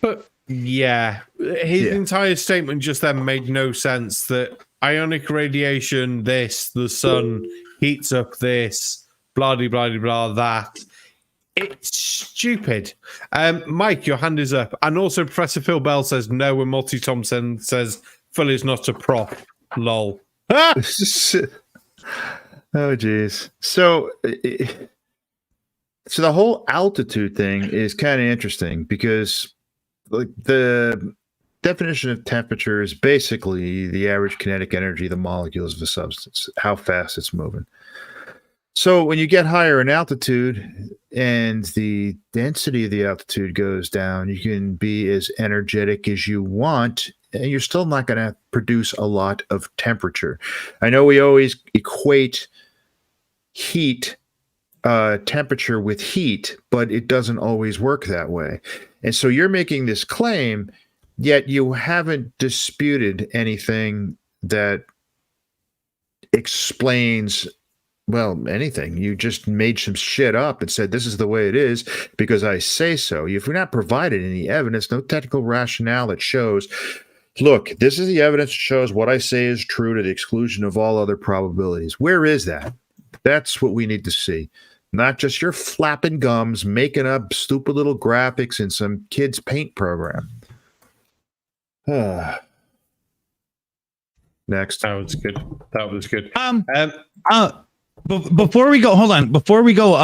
But yeah, his entire statement just then made no sense. That ionic radiation, the sun heats up this, blah blah blah blah that. It's stupid. Mike, your hand is up, and also Professor Phil Bell says no, and Multi Thompson says Phil is not a prop. Lol. Oh geez. So the whole altitude thing is kind of interesting because like the definition of temperature is basically the average kinetic energy of the molecules of a substance, how fast it's moving. So when you get higher in altitude and the density of the altitude goes down, you can be as energetic as you want, and you're still not going to produce a lot of temperature. I know we always equate heat, temperature with heat, but it doesn't always work that way. And so you're making this claim, yet you haven't disputed anything that explains, well, anything. You just made some shit up and said, this is the way it is because I say so. You've not provided any evidence, no technical rationale that shows, look, this is the evidence that shows what I say is true to the exclusion of all other probabilities. Where is that? That's what we need to see. Not just your flapping gums, making up stupid little graphics in some kid's paint program. Next. That was good. Before we go, hold on. Before we go,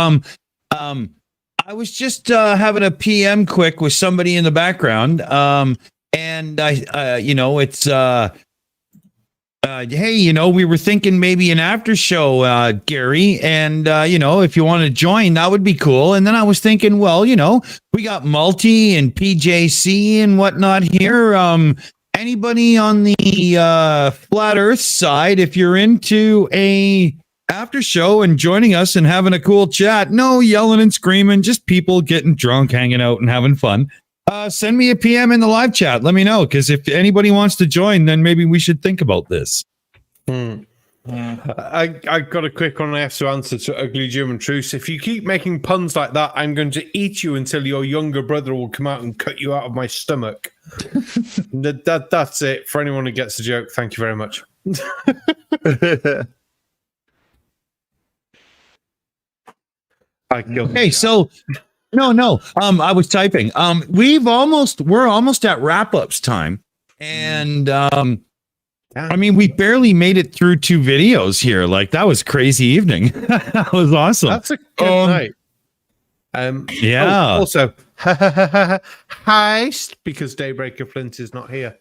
I was just having a PM quick with somebody in the background, and I, it's hey, we were thinking maybe an after show, Gary, and if you want to join, that would be cool. And then I was thinking, well, we got Multi and PJC and whatnot here. Anybody on the flat Earth side, if you're into a after show and joining us and having a cool chat, no yelling and screaming, just people getting drunk, hanging out and having fun. Send me a PM in the live chat. Let me know, because if anybody wants to join, then maybe we should think about this. I got a quick one I have to answer to Ugly German Truce. If you keep making puns like that, I'm going to eat you until your younger brother will come out and cut you out of my stomach. That's it. For anyone who gets the joke, thank you very much. Okay, so no. I was typing. We're almost at wrap-ups time, and we barely made it through 2 videos here. Like, that was crazy evening. That was awesome. That's a good night. Yeah. Also, heist because Daybreaker Flint is not here.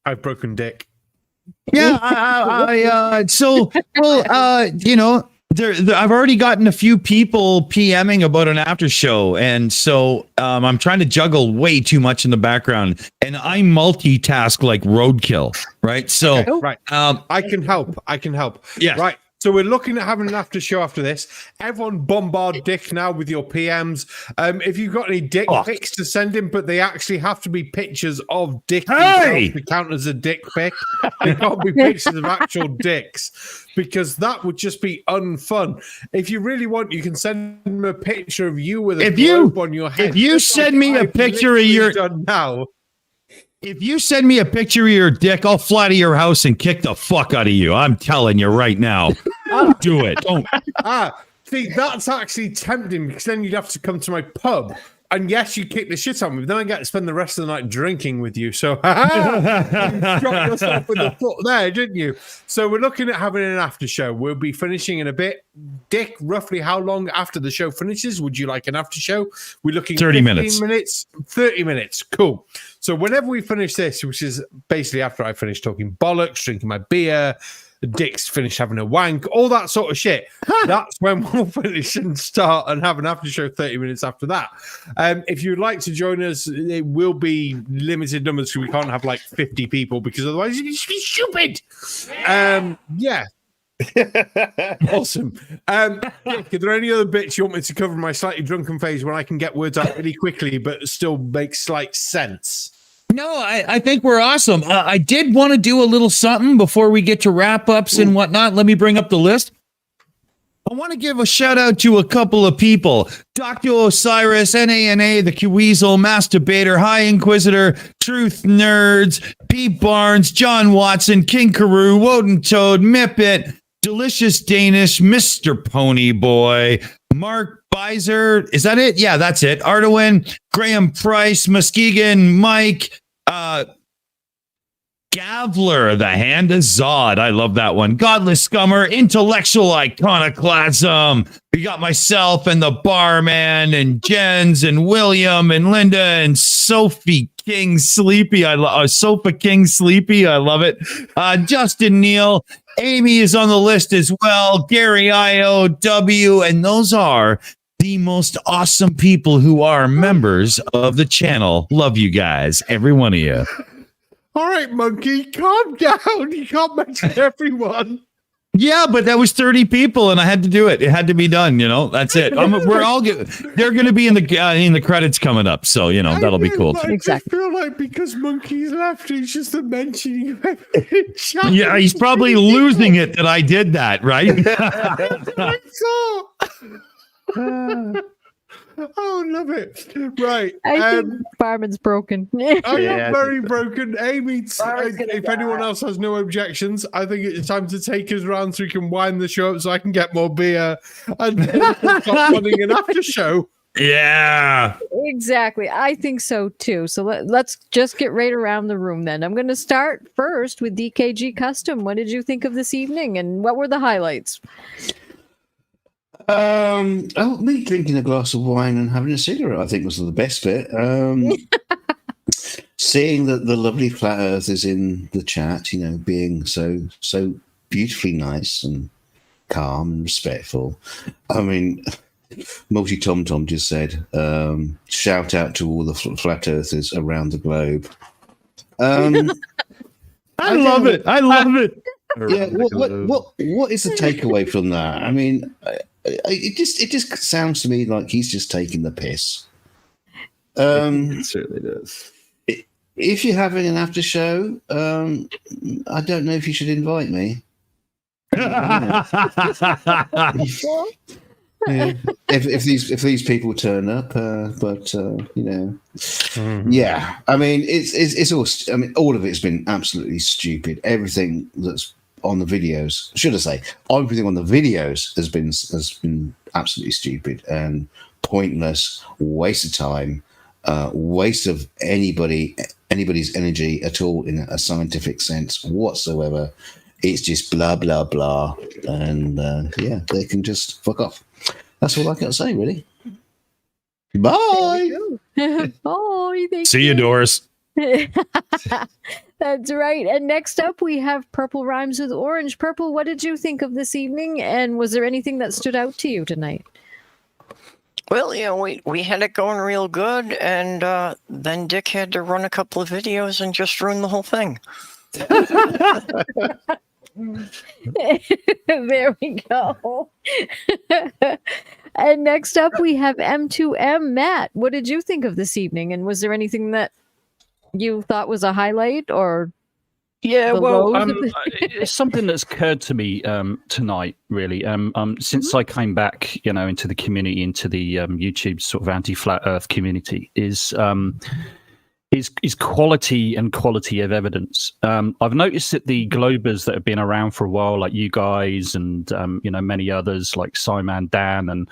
I've broken dick. Yeah, I've already gotten a few people PMing about an after show, and so I'm trying to juggle way too much in the background, and I multitask like roadkill, right? So, okay, right, I can help. Yeah, right. So we're looking at having an after show after this. Everyone bombard Dick now with your PMs. If you've got any dick pics to send him, but they actually have to be pictures of Dick to count as a dick pic. They can't be pictures of actual dicks, because that would just be unfun. If you really want, you can send him a picture of you with a globe on your head. If you send me a picture of your now. If you send me a picture of your dick, I'll fly to your house and kick the fuck out of you. I'm telling you right now. Don't do it. Don't. See, that's actually tempting, because then you'd have to come to my pub. And yes, you kick the shit out of me, but then I get to spend the rest of the night drinking with you. So, you shot yourself with the foot there, didn't you? So, we're looking at having an after show. We'll be finishing in a bit. Dick, roughly how long after the show finishes would you like an after show? We're looking 30 minutes. 30 minutes. Cool. So, whenever we finish this, which is basically after I finish talking bollocks, drinking my beer, Dick's finished having a wank, all that sort of shit. That's when we'll finish and start and have an after show 30 minutes after that. If you'd like to join us, it will be limited numbers, so we can't have like 50 people, because otherwise it'd be stupid. Yeah. Awesome. Dick, are there any other bits you want me to cover in my slightly drunken phase where I can get words out really quickly but still make slight sense? No, I think we're awesome. I did want to do a little something before we get to wrap-ups and whatnot. Let me bring up the list. I want to give a shout out to a couple of people. Dr. Osiris, NANA, the Weasel, Masturbator, High Inquisitor, Truth Nerds, Pete Barnes, John Watson, King Carew, Woden Toad, Mipet, Delicious Danish, Mr. Pony Boy, Mark Beiser. Is that it? Yeah, that's it. Arduin, Graham Price, Muskegon, Mike, Gavler, the Hand of Zod. I love that one. Godless Scummer, Intellectual Iconoclasm. We got myself and the Barman and Jens and William and Linda and Sophie King Sleepy. I love Sofa King Sleepy. I love it. Justin Neal. Aimee is on the list as well. Gary IOW. And those are the most awesome people who are members of the channel. Love you guys. Every one of you. All right, Monkey, calm down. You can't mention everyone. Yeah, but that was 30 people, and I had to do it. It had to be done. That's it. We're all good. They're going to be in the credits coming up, so that'll be cool. Exactly. I feel like because Monkey's left, he's just mentioning. Yeah, he's probably losing it that I did that, right? Oh, love it. Right. I think Barman's broken. I am very broken. Aimee, if anyone else has no objections, I think it's time to take us around so we can wind the show up so I can get more beer and stop running an after show. Yeah. Exactly. I think so too. So let's just get right around the room then. I'm going to start first with DKG Custom. What did you think of this evening and what were the highlights? Me drinking a glass of wine and having a cigarette, I think, was the best bit. Seeing that the lovely flat earthers in the chat, being so beautifully nice and calm and respectful. I mean, Multi Tom Tom just said, shout out to all the flat earthers around the globe. I love it. I love it. Yeah. What is the takeaway from that? I mean, it just sounds to me like he's just taking the piss. It certainly does. If you're having an after show, I don't know if you should invite me. If these people turn up, yeah. I mean, it's all. I mean, all of it's been absolutely stupid. Everything that's on the videos, should I say, everything on the videos has been absolutely stupid and pointless, waste of time, waste of anybody's energy at all in a scientific sense whatsoever. It's just blah blah blah, and they can just fuck off. That's all I got to say, really. Bye. Bye. See you, Doris. That's right. And next up, we have Purple Rhymes with Orange. Purple, what did you think of this evening? And was there anything that stood out to you tonight? Well, we had it going real good, and then Dick had to run a couple of videos and just ruin the whole thing. There we go. And next up, we have M2M. Matt, what did you think of this evening? And was there anything that you thought was a highlight or? Yeah, well, it's something that's occurred to me tonight, really. Since I came back, into the community, into the YouTube sort of anti-flat Earth community, is quality and quality of evidence. I've noticed that the Globers that have been around for a while, like you guys and many others like Simon Dan and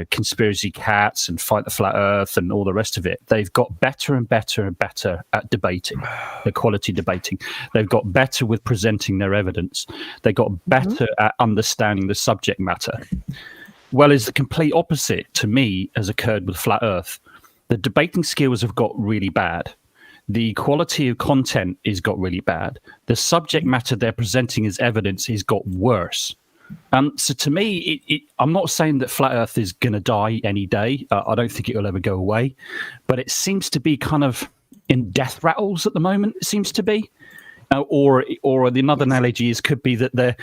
Conspiracy Cats and Fight the Flat Earth and all the rest of it, they've got better and better and better at debating, the quality debating. They've got better with presenting their evidence. They got better at understanding the subject matter. Well, it's the complete opposite to me has occurred with Flat Earth. The debating skills have got really bad. The quality of content has got really bad. The subject matter they're presenting as evidence has got worse. So to me, I'm not saying that Flat Earth is going to die any day. I don't think it will ever go away. But it seems to be kind of in death rattles at the moment, it seems to be. Or another analogy could be that they're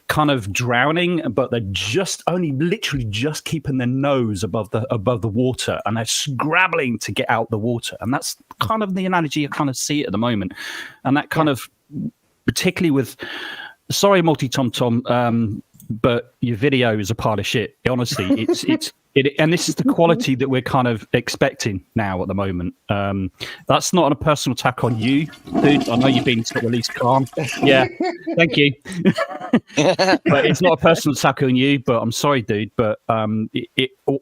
kind of drowning, but they're literally just keeping their nose above the water, and they're scrabbling to get out the water. And that's kind of the analogy I kind of see at the moment. And that kind of, particularly with, sorry, Multi Tom Tom, but your video is a pile of shit. Honestly, and this is the quality that we're kind of expecting now at the moment. That's not a personal attack on you, dude. I know you've been at least calm. Yeah, thank you. But it's not a personal attack on you. But I'm sorry, dude. But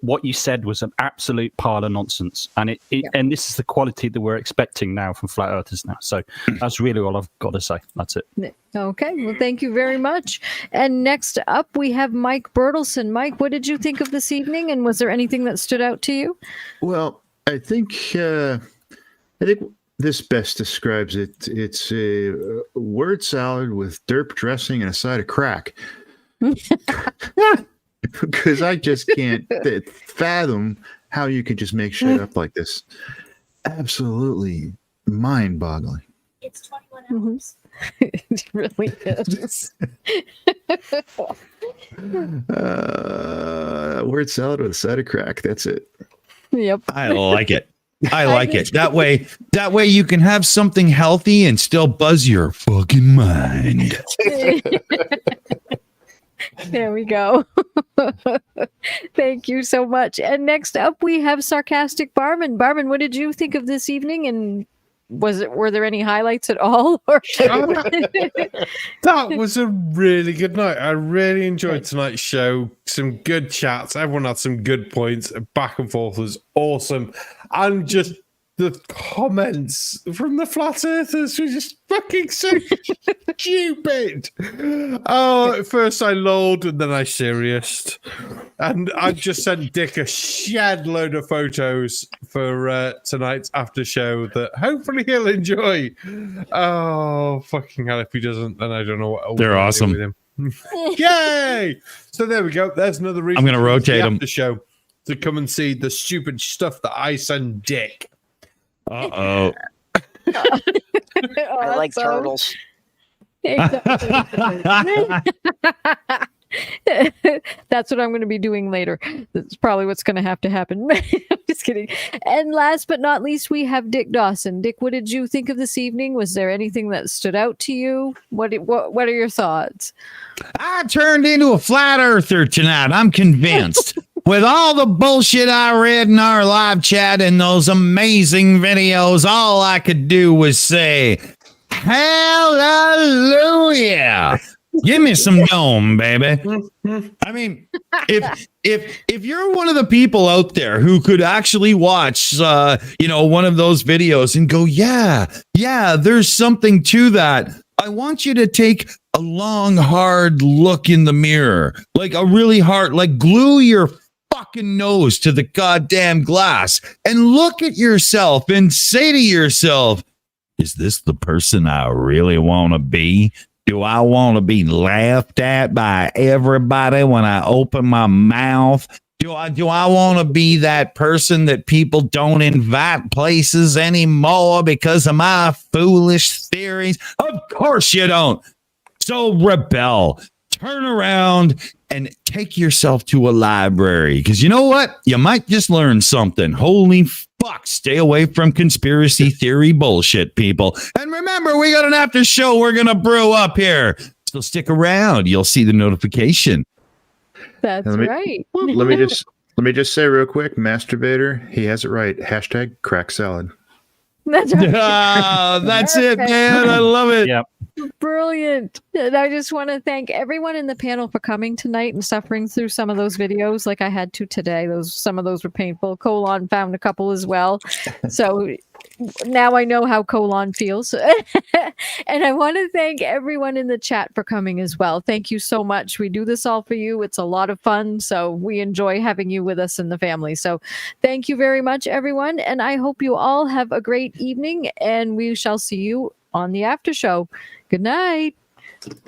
what you said was an absolute pile of nonsense, and and this is the quality that we're expecting now from Flat Earthers now. So that's really all I've got to say. That's it. Okay, well, thank you very much. And next up, we have Mike Bertelson. Mike, what did you think of this evening, and was there anything that stood out to you? Well, I think this best describes it. It's a word salad with derp dressing and a side of crack. Because I just can't fathom how you could just make shit up like this. Absolutely mind-boggling. It's 21 hours. It really is. Word salad with a side of crack. That's it. Yep. I like it. I like it. That way you can have something healthy and still buzz your fucking mind. There we go. Thank you so much. And next up, we have Sarcastic Barman. Barman, what did you think of this evening? And were there any highlights at all? That was a really good night. I really enjoyed tonight's show. Some good chats. Everyone had some good points. Back and forth was awesome. And just the comments from the Flat Earthers were just fucking so stupid. Oh, at first I lolled and then I serious. And I just sent Dick a shed load of photos for tonight's after show that hopefully he'll enjoy. Oh, fucking hell. If he doesn't, then I don't know what else. They're awesome. With him. Yay! So there we go. There's another reason I'm going to rotate them. The show to come and see the stupid stuff that I send Dick. Uh-oh. I like turtles. That's what I'm going to be doing later. That's probably what's going to happen. I'm just kidding. And last but not least, we have Dick Dawson. Dick, what did you think of this evening? Was there anything that stood out to you? What are your thoughts? I turned into a flat earther tonight. I'm convinced. With all the bullshit I read in our live chat and those amazing videos, all I could do was say, hallelujah. Give me some dome, baby. I mean, if you're one of the people out there who could actually watch, one of those videos and go, yeah, there's something to that. I want you to take a long, hard look in the mirror, like a really hard, like glue your fucking nose to the goddamn glass and look at yourself and say to yourself, is this the person I really want to be? Do I want to be laughed at by everybody when I open my mouth? Do I want to be that person that people don't invite places anymore because of my foolish theories? Of course you don't. So rebel. Turn around and take yourself to a library, because you know what? You might just learn something. Holy fuck, stay away from conspiracy theory bullshit, people. And remember, we got an after show we're going to brew up here. So stick around. You'll see the notification. That's right. Let me just say real quick, masturbator, he has it right. Hashtag crack salad. That's right. That's it, man. I love it. Yep. Brilliant. And I just want to thank everyone in the panel for coming tonight and suffering through some of those videos like I had to today. Some of those were painful. Colon found a couple as well. So now I know how Colon feels. And I want to thank everyone in the chat for coming as well. Thank you so much. We do this all for you. It's a lot of fun. So we enjoy having you with us in the family. So thank you very much, everyone. And I hope you all have a great evening, and we shall see you on the after show. Good night.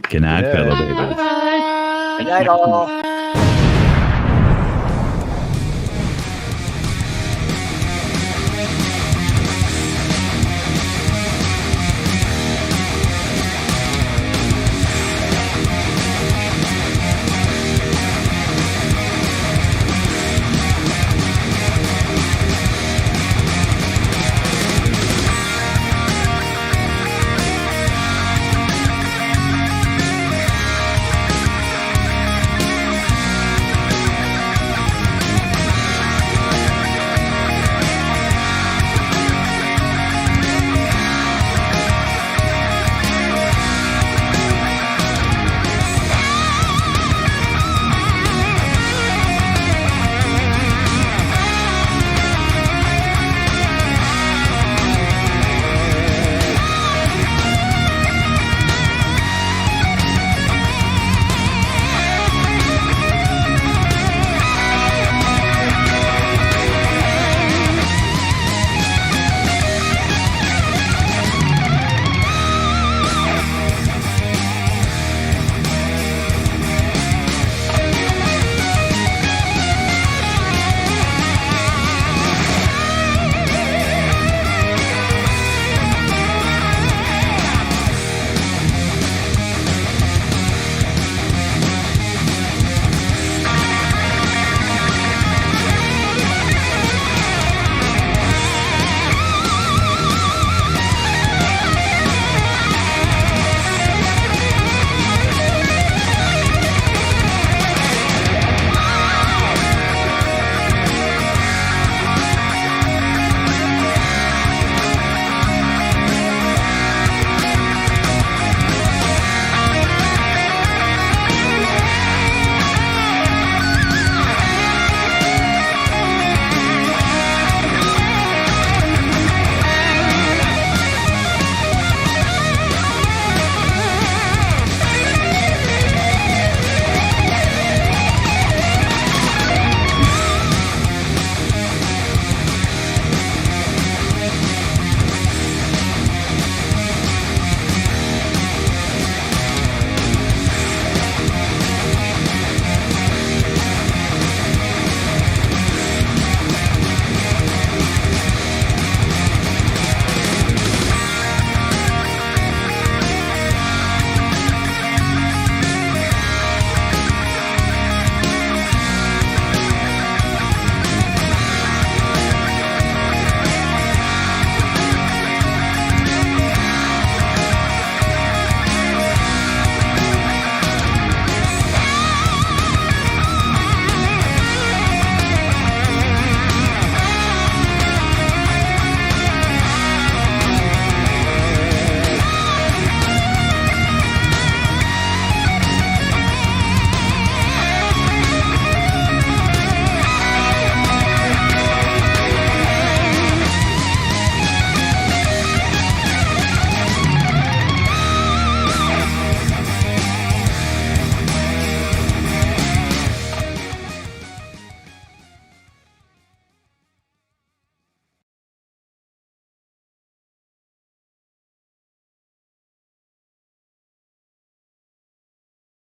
Good night, fellow babies. Good night, all.